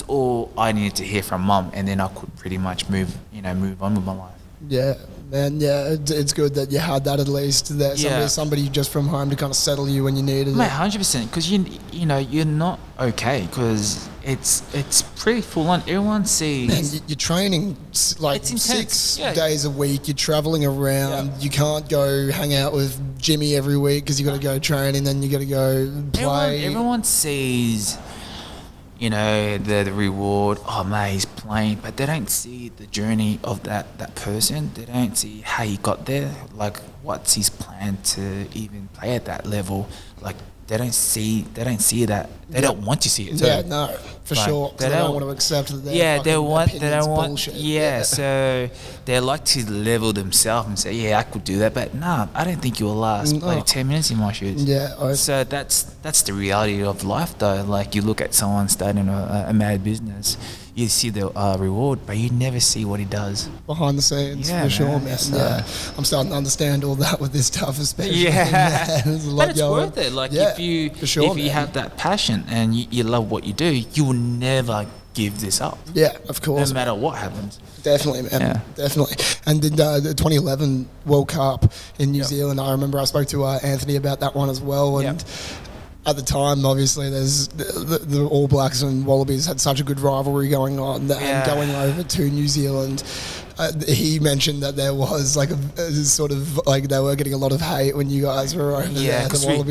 all I needed to hear from Mum, and then I could pretty much move on with my life. Yeah, man. Yeah, it's good that you had that at least. That somebody just from home to kind of settle you when you needed it. Mate, 100%. Because you're not okay, because it's pretty full on. Everyone sees. Man, you're training like 6 days a week. You're traveling around. Yeah. You can't go hang out with Jimmy every week because you got to go train, and then you got to go play. Everyone sees. The reward, oh mate, he's playing, but they don't see the journey of that person. They don't see how he got there, like what's his plan. plan to even play at that level. Like they don't see that. They don't want to see it too. Yeah, no, for sure. They don't want to accept that. They don't want. Bullshit. Yeah, so they like to level themselves and say, yeah, I could do that, but nah, I don't think you'll last like 10 minutes in my shoes. Yeah. So that's the reality of life, though. Like you look at someone starting a mad business, you see the reward, but you never see what he does behind the scenes. For sure, man. So I'm starting to understand all that with this stuff, especially. Yeah, there's a lot but it's worth it. Like if you have that passion and you love what you do, you will never give this up. Yeah, of course. No matter what happens. Definitely, man. Yeah. Definitely. And then the 2011 World Cup in New Zealand, I remember I spoke to Anthony about that one as well. And at the time, obviously, there's the All Blacks and Wallabies had such a good rivalry going on. And going over to New Zealand, he mentioned that there was like a sort of like they were getting a lot of hate when you guys were over there. Yeah, because we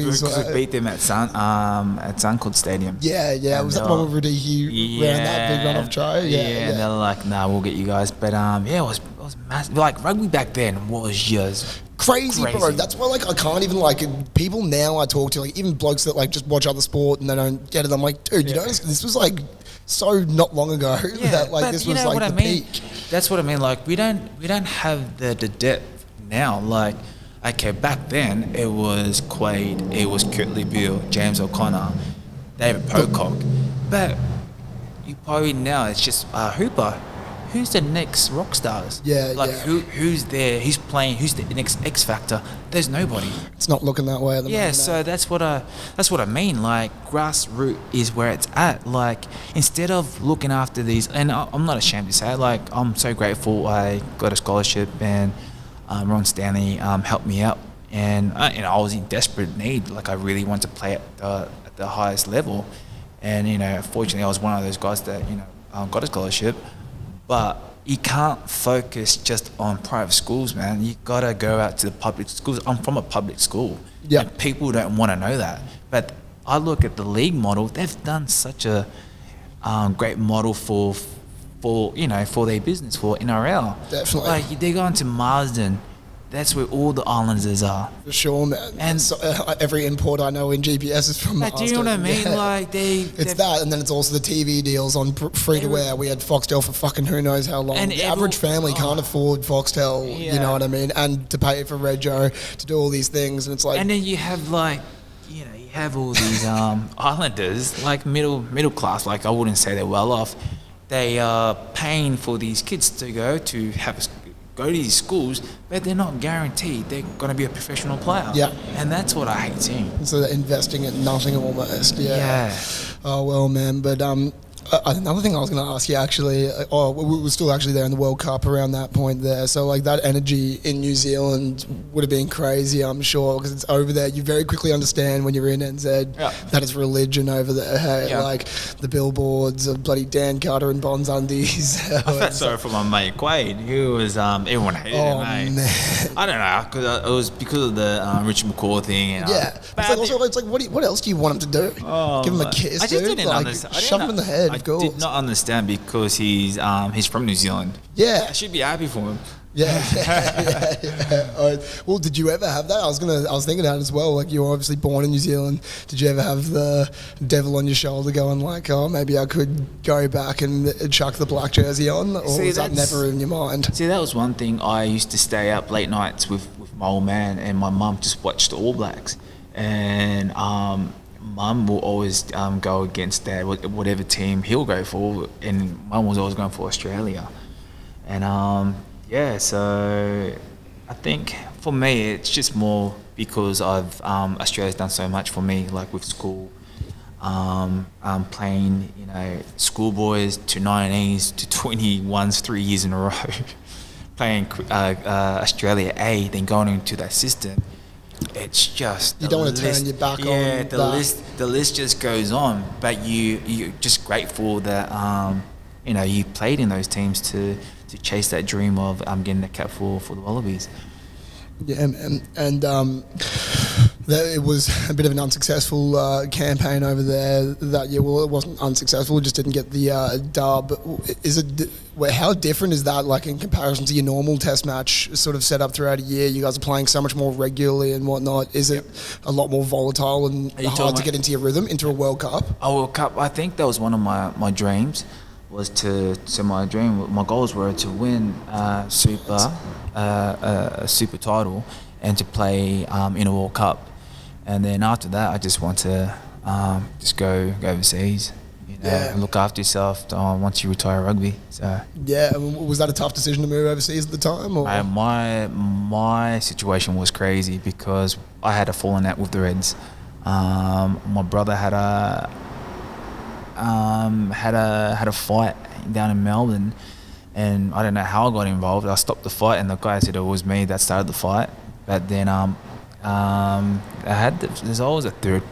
beat them at Suncorp Stadium. Yeah. Was that the one where Radicki ran that big run-off try? Yeah. And they're like, nah, we'll get you guys. But it was massive. Like rugby back then was just crazy, bro. That's why like I can't even like people now I talk to, like even blokes that like just watch other sport and they don't get it. I'm like, dude, you know, this was like so not long ago that like this was like the peak. That's what I mean. Like we don't have the depth now. Like okay, back then it was Quaid, it was Kurtley Beale, James O'Connor, David Pocock, but you probably now it's just Hooper. Who's the next rock stars? Who's there? Who's playing? Who's the next X Factor? There's nobody. It's not looking that way at the moment. So that's what I mean. Like grassroots is where it's at. Like instead of looking after these, and I'm not ashamed to say it, like I'm so grateful I got a scholarship and Ron Stanley helped me out, and I was in desperate need. Like I really wanted to play at the highest level, and fortunately I was one of those guys that got a scholarship. But you can't focus just on private schools, man. You gotta go out to the public schools. I'm from a public school. Yeah. And people don't want to know that. But I look at the league model. They've done such a great model for their business, for NRL. Definitely. Like they're going to Marsden. That's where all the Islanders are. For sure, man. And so, every import I know in GPS is from Marsden. Do you know what I mean? Yeah. Like it's that, and then it's also the TV deals on free to wear. We had Foxtel for fucking who knows how long. And the average family can't afford Foxtel. You know what I mean? And to pay for Rego, to do all these things, and it's like. And then you have you have all these Islanders, like middle class. Like I wouldn't say they're well off. They are paying for these kids to go to go to these schools, but they're not guaranteed they're going to be a professional player. Yeah. And that's what I hate seeing. So they're investing at nothing almost. Yeah. Oh, well, man. But another thing I was going to ask you, actually, we were still actually there in the World Cup around that point there. So, like, that energy in New Zealand would have been crazy, I'm sure, because it's over there. You very quickly understand when you're in NZ that it's religion over there. Hey, like the billboards of bloody Dan Carter and Bonds undies. I felt sorry for my mate Quaid. He was, everyone hated him, mate. Man. I don't know, because it was because of the Richard McCaw thing. And, it's like, what else do you want him to do? Give him a kiss, I just didn't understand. Shove him in the head. I did not understand because he's from New Zealand. Yeah, I should be happy for him. Yeah. Well, did you ever have that? I was thinking that as well. Like, you were obviously born in New Zealand. Did you ever have the devil on your shoulder going like, oh, maybe I could go back and chuck the black jersey on? Or was that never in your mind? See, that was one thing. I used to stay up late nights with my old man, and my mum just watched the All Blacks, and Mum will always go against Dad, whatever team he'll go for, and Mum was always going for Australia. And so I think for me it's just more because Australia's done so much for me, like with school, playing schoolboys to 19s to 21s 3 years in a row, playing Australia A, then going into that system. It's just you don't want to turn your back on. Yeah, the list just goes on. But you're just grateful that you played in those teams to chase that dream of getting the cap for the Wallabies. Yeah, and It was a bit of an unsuccessful campaign over there that year. Well, it wasn't unsuccessful; it just didn't get the dub. How different is that, like in comparison to your normal Test match sort of set up throughout a year? You guys are playing so much more regularly and whatnot. Is it a lot more volatile and hard to get into your rhythm into a World Cup? A World Cup. I think that was one of my dreams. My goals were to win a super title and to play in a World Cup. And then after that, I just want to just go overseas, and look after yourself once you retire rugby. So yeah, was that a tough decision to move overseas at the time? Or? My situation was crazy because I had a falling out with the Reds. My brother had a fight down in Melbourne, and I don't know how I got involved. I stopped the fight, and the guy said it was me that started the fight. But then there's always a third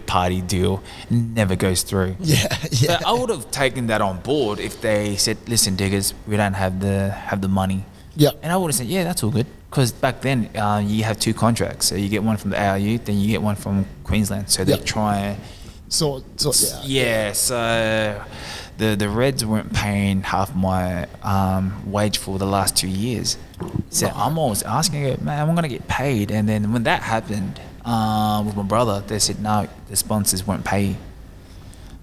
party deal, never goes through. Yeah. But I would have taken that on board if they said, "Listen, Diggers, we don't have the money." Yeah. And I would have said, "Yeah, that's all good." Because back then you have 2 contracts, so you get one from the ARU, then you get one from Queensland. So they try. So the Reds weren't paying half my wage for the last 2 years. So I'm always asking, man, I'm going to get paid. And then when that happened with my brother, they said, no, the sponsors won't pay you.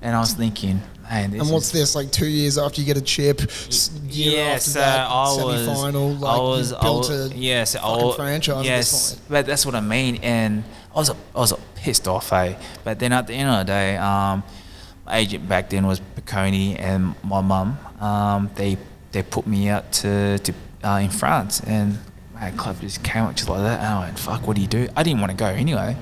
And I was thinking, man, this what's this, like 2 years after you get a chip? Semi-final, built a fucking franchise. Yes, but that's what I mean. And I was pissed off, But then at the end of the day, my agent back then was Piccone and my mum. They put me out to in France, and my club just came up just like that. And I went, fuck, what do you do? I didn't want to go anyway.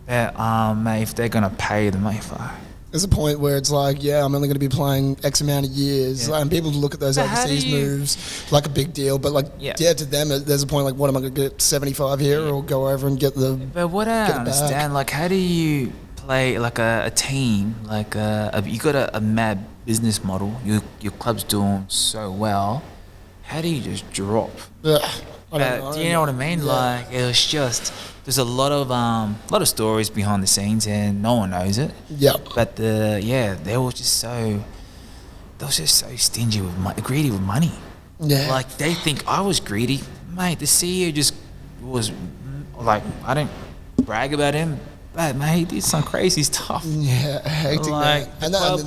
But mate, if they're gonna pay the money, fuck. There's a point where it's like, I'm only going to be playing X amount of years. And people look at those overseas moves like a big deal. But to them, there's a point like, what am I going to get 75 here or go over and get the. But what I don't understand, like, how do you play like a team, like you got a mad business model, your club's doing so well, how do you just drop? I don't know. Do you know what I mean? Yeah. Like, it was just. There's a lot of stories behind the scenes, and no one knows it. Yeah. But they were just so stingy with greedy with money. Yeah. Like, they think I was greedy, mate. The CEO just was like, I don't brag about him, but mate, he did some crazy stuff. Yeah, hectic. Like, no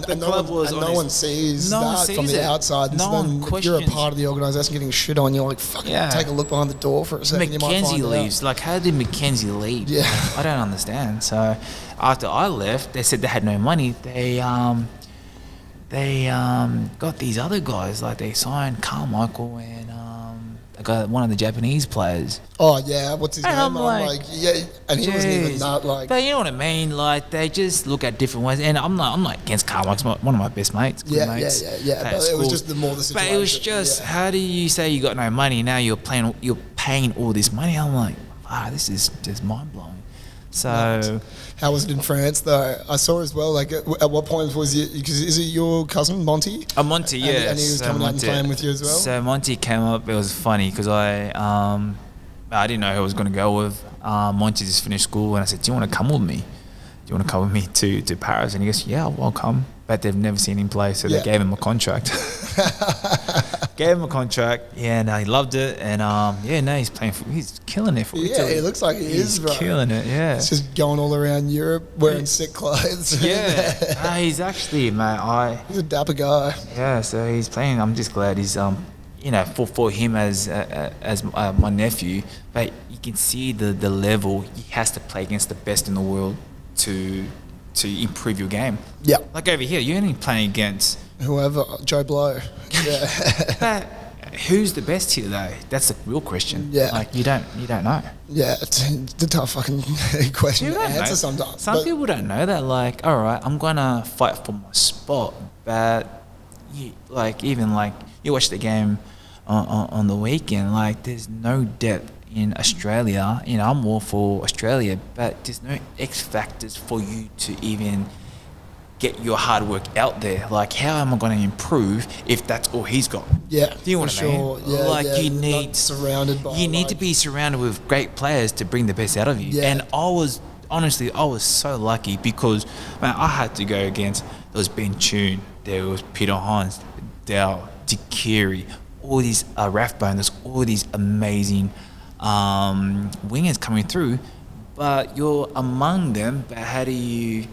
one sees that from the outside. And if you're a part of the organisation getting shit on, you're like, fucking take a look behind the door for a second. Mackenzie leaves. Like, how did Mackenzie leave? Yeah. I don't understand. So after I left, they said they had no money. They got these other guys. Like, they signed Carmichael and one of the Japanese players. Oh yeah, what's his name? I'm like, and he wasn't even that like. But you know what I mean? Like, they just look at different ways. And I'm not against Carmichael. It's one of my best mates. Yeah. But it was just the situation. But it was just, how do you say you got no money now? You're paying all this money. I'm like, wow, this is just mind blowing. So, how was it in France though? I saw as well. Like, at what point was you? Because is it your cousin Monty? Monty, yeah. And he was coming out and playing with you as well. So Monty came up. It was funny because I didn't know who I was going to go with. Monty just finished school, and I said, "Do you want to come with me? Do you want to come with me to Paris?" And he goes, "Yeah, I'll come." But they've never seen him play, so they gave him a contract. Gave him a contract, and he loved it. And he's playing. He's killing it for Italy. Yeah, it looks like he's bro. Killing it. Yeah, he's just going all around Europe wearing sick clothes. Yeah, he's actually, mate. He's a dapper guy. Yeah, so he's playing. I'm just glad he's for him as my nephew. But you can see the level he has to play against the best in the world to improve your game. Yeah. Like over here, you're only playing against whoever, Joe Blow. Yeah. But who's the best here though? That's the real question. Yeah. Like, you don't know. Yeah, it's a tough fucking question to answer sometimes. Some people don't know that. Like, all right, I'm gonna fight for my spot, but you watch the game on the weekend. Like, there's no depth in Australia. I'm all for Australia, but there's no X factors for you to even get your hard work out there. Like, how am I going to improve if that's all he's got? Yeah, do you know what I mean? Yeah, like, yeah, you need to be surrounded with great players to bring the best out of you. Yeah. And I was so lucky because, man, I had to go against, there was Ben Tune, there was Peter Hines, Dow, Tikiri, all these Rathbone, there's all these amazing wingers coming through, but you're among them, but how do you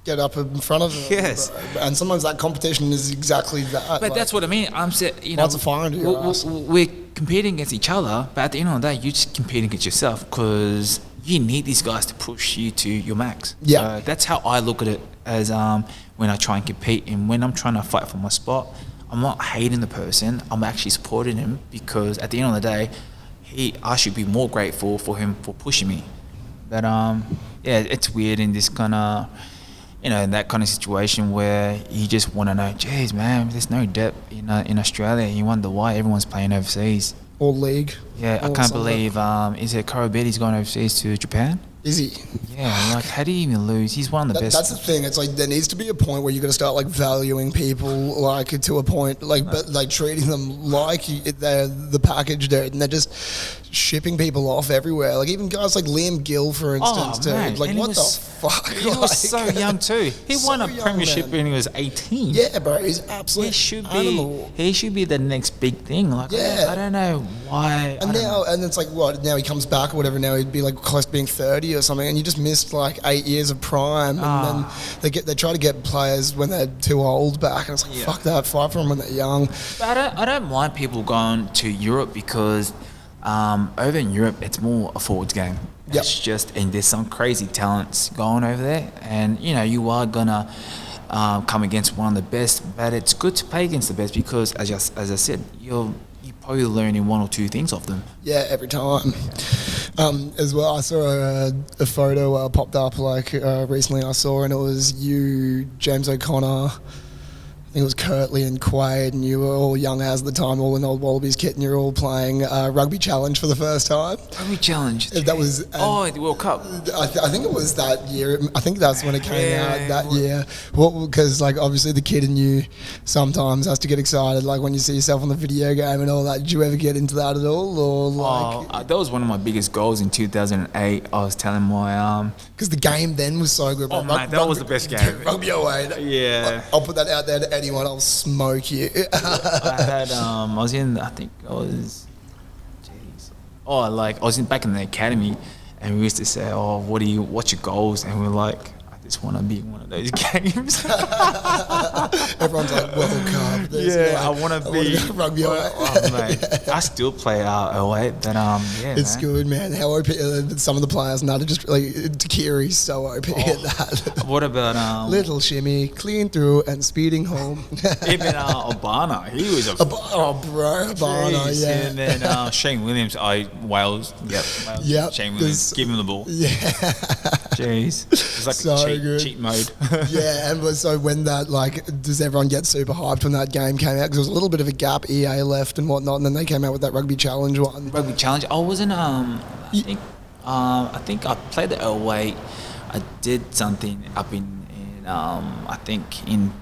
get up in front of them? Yes. And sometimes that competition is exactly that. But like, that's what I mean. I'm saying, lots of fire under your ass. We're competing against each other, but at the end of the day, you're just competing against yourself because you need these guys to push you to your max. Yeah. So that's how I look at it as when I try and compete, and when I'm trying to fight for my spot, I'm not hating the person. I'm actually supporting him because at the end of the day, I should be more grateful for him for pushing me. But yeah, it's weird in this kind of, in that kind of situation where you just want to know, geez, man, there's no depth in Australia. You wonder why everyone's playing overseas. Or league. Yeah, I can't believe, is it Korobeti's going overseas to Japan? Is he? Yeah, like, how do you even lose? He's one of the best. That's the thing. It's like there needs to be a point where you got to start like valuing people like to a point, like but like treating them like they're the package there, and they're just shipping people off everywhere. Like even guys like Liam Gill, for instance, too. Like, what the fuck? He was so young too. He won a premiership when he was 18. Yeah, bro. He's absolute animal. He should be the next big thing. Like, yeah. I don't know why. And it's like, what? Now he comes back or whatever. Now he'd be like close to being 30 or something, and you just missed like 8 years of prime. And then they try to get players when they're too old back, and it's like, fuck that. Fight for them when they're young. But I don't mind people going to Europe because over in Europe it's more a forwards game. Yep. It's just, and there's some crazy talents going over there, and you are gonna come against one of the best. But it's good to play against the best because, as I said, you're probably learning one or two things off them. Yeah, every time. As well, I saw a photo popped up recently. I saw, and it was you, James O'Connor. I think it was Kirtley and Quaid, and you were all young as the time, all in old Wallabies kit, and you're all playing Rugby Challenge for the first time. Rugby Challenge? That was... the World Cup. I think it was that year. I think that's when it came out, that year. Because, like, obviously the kid in you sometimes has to get excited, like, when you see yourself on the video game and all that. Did you ever get into that at all? Or like... that was one of my biggest goals in 2008. I was telling my... Because the game then was so good. Oh, mate, that was the best game. Rugby away. Yeah. I'll put that out there to anyone, I'll smoke you. I was in, I think I was, I was back in the academy, and we used to say, what's your goals? And we're like, I just want to be in one of those games. Everyone's like, World Cup. I want to be rugby away. Mate, I still play 08, but it's good, man. How OP some of the players now, they're just like, Takiri's so OP at that. What about little shimmy, clean through and speeding home. Even Obana, he was Obana, yeah. And then Shane Williams, Wales, yep. Shane Williams, give him the ball. Yeah. Jeez, it's like so a cheat mode. Yeah, and so when that, like, does everyone get super hyped when that game came out? Because there was a little bit of a gap, EA left and whatnot, and then they came out with that Rugby Challenge one. Rugby Challenge. I wasn't. I think I played the 08. I did something up in I think in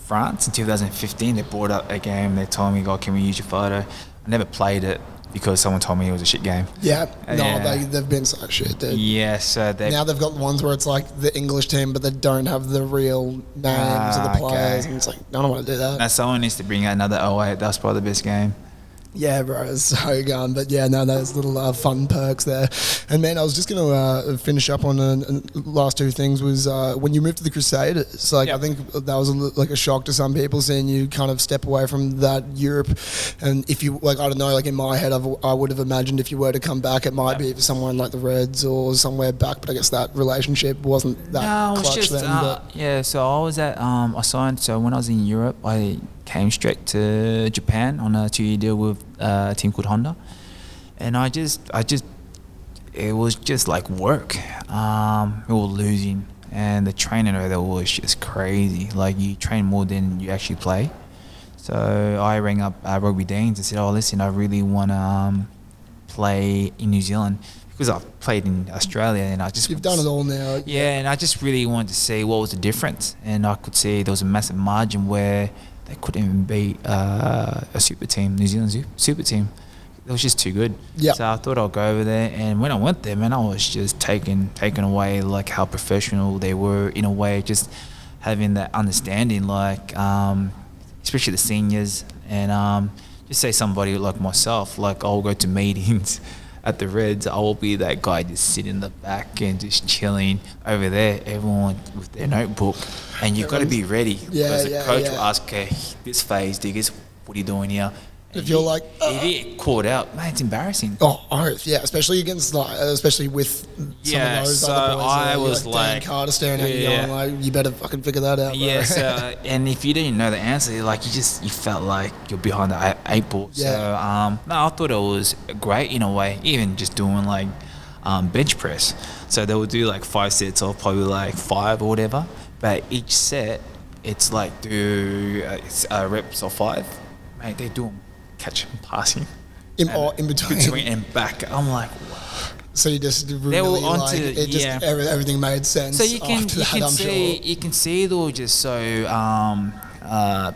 France in 2015. They brought up a game. They told me, "God, can we use your photo?" I never played it because someone told me it was a shit game. Yeah, they've been so shit, dude. Yeah, so now they've got ones where it's like the English team, but they don't have the real names of the players, and it's like, I don't want to do that. Now someone needs to bring out another 08. That's probably the best game. Yeah, bro, it's so gone. But yeah, no, those little fun perks there. And man, I was just going to finish up on last two things was when you moved to the Crusaders. Like, I think that was a shock to some people seeing you kind of step away from that Europe. And if you, like, I don't know, like in my head, I would have imagined if you were to come back, it might be for someone like the Reds or somewhere back. But I guess that relationship wasn't that clutch then. So I was at, I signed, so when I was in Europe, I came straight to Japan on a 2-year deal with a team called Honda, and it was just like work. We were losing, and the training over there was just crazy. Like, you train more than you actually play. So I rang up Rugby Deans and said, "Oh, listen, I really want to play in New Zealand because I've played in Australia and You've done it all now. Yeah, and I just really wanted to see what was the difference, and I could see there was a massive margin where they couldn't even beat a super team, New Zealand super team. It was just too good. Yeah. So I thought I'll go over there, and when I went there, man, I was just taken away, like how professional they were in a way, just having that understanding, like especially the seniors, and just say somebody like myself, like I'll go to meetings at the Reds, I will be that guy just sitting in the back and just chilling. Over there, everyone with their notebook, and you've got to be ready, because the coach will ask, okay, this phase, Diggers, what are you doing here? If you're like, if you get caught out, man, it's embarrassing. Especially against, especially with some of those so other boys. I was Dan Carter staring at you, going like, you better fucking figure that out. Bro. Yeah, so, and if you didn't know the answer, like you felt like you're behind the eight ball. Yeah. So no, I thought it was great in a way, even just doing like bench press. So they would do like 5 sets of probably like 5 or whatever, but each set it's like do reps of 5. Mate, they do them. Catch and passing in between and back. I'm like, wow. So you just really everything made sense. So you can see they were just so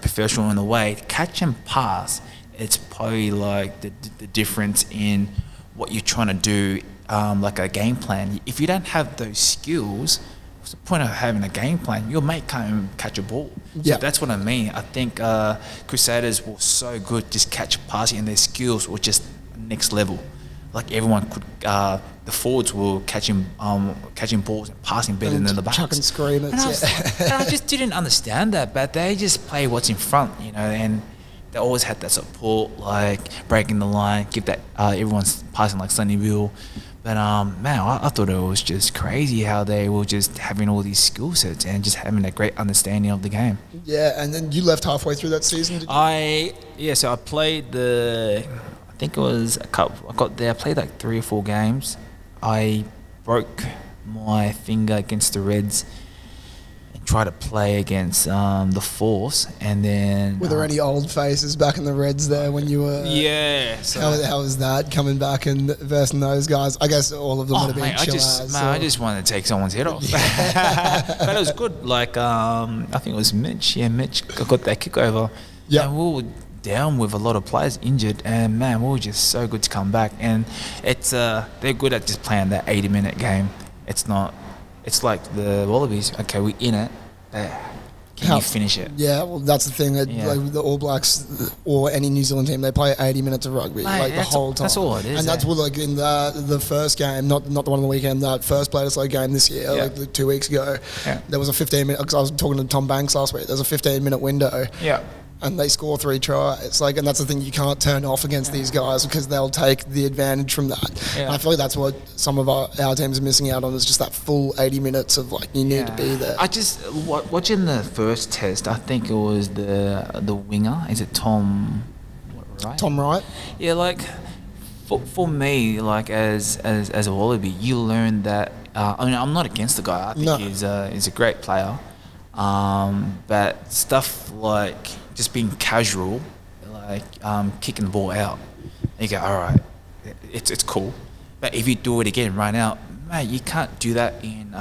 professional in a way. Catch and pass, it's probably like the difference in what you're trying to do, like a game plan. If you don't have those skills, what's the point of having a game plan? Your mate can't even catch a ball. So that's what I mean. I think Crusaders were so good, just catch passing, and their skills were just next level. Like everyone could, the forwards were catching balls and passing better than the backs. Chuck and scream. And I just didn't understand that, but they just play what's in front, and they always had that support, like breaking the line, give that everyone's passing like Sunnyville. But man, I thought it was just crazy how they were just having all these skill sets and just having a great understanding of the game. Yeah, and then you left halfway through that season, did you? So I played I think it was a couple. I got there, I played like 3 or 4 games. I broke my finger against the Reds and tried to play against the Force, and then... Were there any old faces back in the Reds there when you were... Yeah. So how was that, coming back and versing those guys? I guess all of them would have been chill-ass. I just wanted to take someone's head off. But it was good. Like, I think it was Mitch. Yeah, Mitch got that kick over. Yeah. And we were down with a lot of players injured, and man, we were just so good to come back. And it's they're good at just playing that 80-minute game. It's not... It's like the Wallabies. Okay, we're in it. Can you finish it? Yeah, well, that's the thing. Like the All Blacks or any New Zealand team, they play 80 minutes of rugby, the whole time. That's all it is. And that's what, like, in the first game, not the one on the weekend, that first Play-to-Slow game this year, like 2 weeks ago, there was a 15-minute, because I was talking to Tom Banks last week, there's a 15-minute window. Yeah. And they score 3 tries. Like, and that's the thing, you can't turn off against these guys because they'll take the advantage from that. Yeah. And I feel like that's what some of our teams are missing out on, is just that full 80 minutes of, like, you need to be there. I just, watching the first test, I think it was the winger. Is it Tom Wright? Tom Wright? Yeah, like, for me, like, as a Wallaby, you learn that, I'm not against the guy. I think he's a great player. But stuff like just being casual, like kicking the ball out, you go, all right, it's cool. But if you do it again right now, mate, you can't do that in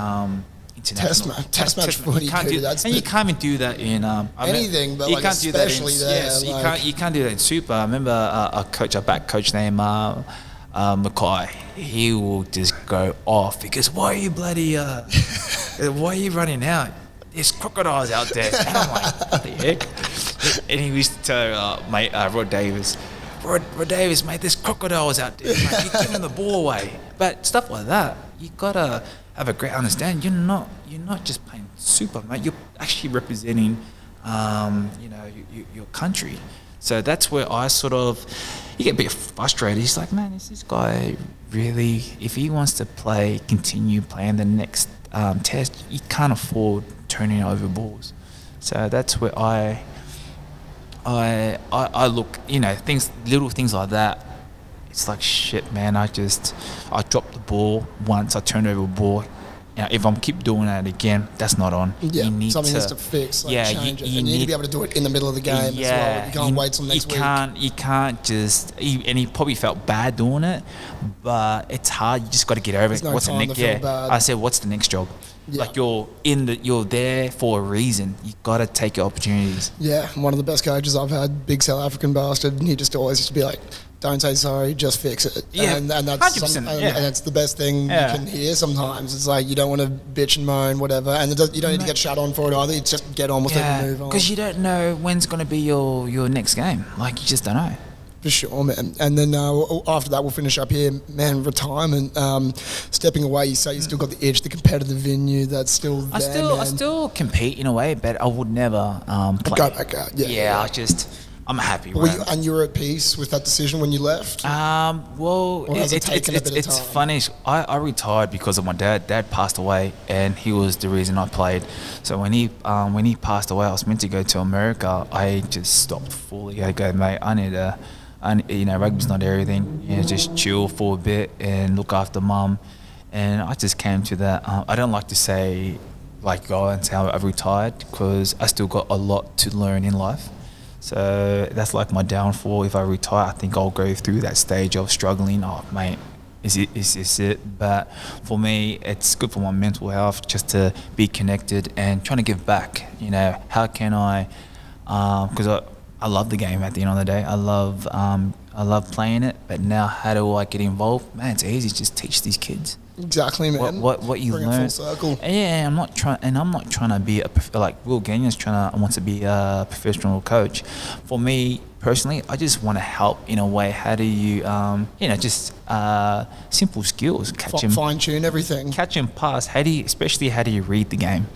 international test match footy. You can't do that, and you can't even do that in anything. But you like can't do that in, there. Yes, you can't do that in Super. I remember a back coach named Mackay. He will just go off because why are you running out? There's crocodiles out there. And I'm like, what the heck? And he used to tell Rod Davis, mate, there's crocodiles out there. Mate, you're giving the ball away. But stuff like that, you gotta have a great understanding. You're not just playing Super, mate. You're actually representing, your country. So that's where I you get a bit frustrated. He's like, man, is this guy really? If he wants to continue playing the next test, he can't afford turning over balls. So that's where I look, little things like that. It's like, shit, man, I dropped the ball once, I turned over a ball, if I'm keep doing that again, that's not on. Yeah, you need something needs to fix, change it. You and you need to be able to do it in the middle of the game as well. You can't wait till next week. You can't just... and he probably felt bad doing it, but it's hard. You just got to get over it. No what's the next? I said, what's the next job? Yeah. Like you're there for a reason. You got to take your opportunities. Yeah, one of the best coaches I've had, big South African bastard, and he just always used to be like, don't say sorry, just fix it. Yeah, and that's 100%, and that's the best thing you can hear sometimes. It's like you don't want to bitch and moan, whatever, and you don't need to get shut on for it either. You just get on with it and move on. Because you don't know when's going to be your next game. Like, you just don't know. For sure, man. And then after that, we'll finish up here, man. Retirement, stepping away. You say you still got the edge, the competitive venue that's still there. I still compete in a way, but I would never play. Go back out. Yeah. I'm happy. And you were at peace with that decision when you left? Well, it's funny. I retired because of my dad. Dad passed away, and he was the reason I played. So when he passed away, I was meant to go to America. I just stopped fully. I go, mate, rugby's not everything. Just chill for a bit and look after mum. And I just came to that. I don't like to say, go and say I've retired, because I still got a lot to learn in life. So that's like my downfall. If I retire, I think I'll go through that stage of struggling. Oh, mate, is this it? But for me, it's good for my mental health just to be connected and trying to give back. How can I? Because I love the game at the end of the day. I love playing it. But now, how do I get involved? Man, it's easy. Just teach these kids. Exactly, man. What you Bring learn. It full circle. Yeah, I'm not trying to be Will Gagnon's wants to be a professional coach. For me personally, I just want to help in a way. How do you, simple skills, fine tune everything, catch and pass. How do you read the game?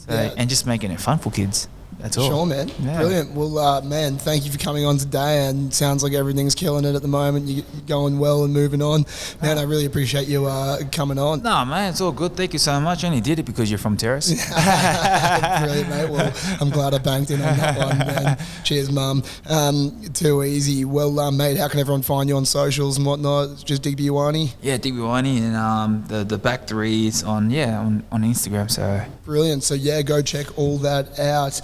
And just making it fun for kids. That's all. Sure, man. Yeah. Brilliant. Well, man, thank you for coming on today. And sounds like everything's killing it at the moment. You're going well and moving on. Man, I really appreciate you coming on. No, man, it's all good. Thank you so much. I only did it because you're from Terrace. Brilliant, mate. Well, I'm glad I banked in on that one, man. Cheers, Mum. Too easy. Well, mate, how can everyone find you on socials and whatnot? It's just Digby Ioane? Yeah, Digby Ioane, and the back three is on Instagram. So brilliant. So, go check all that out.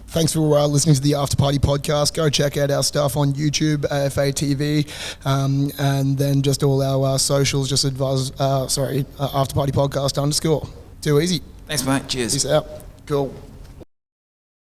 Thanks for listening to the After Party podcast. Go check out our stuff on YouTube, AFATV, and then just all our socials. Just After Party Podcast _. Too easy. Thanks, mate. Cheers. Peace out. Cool.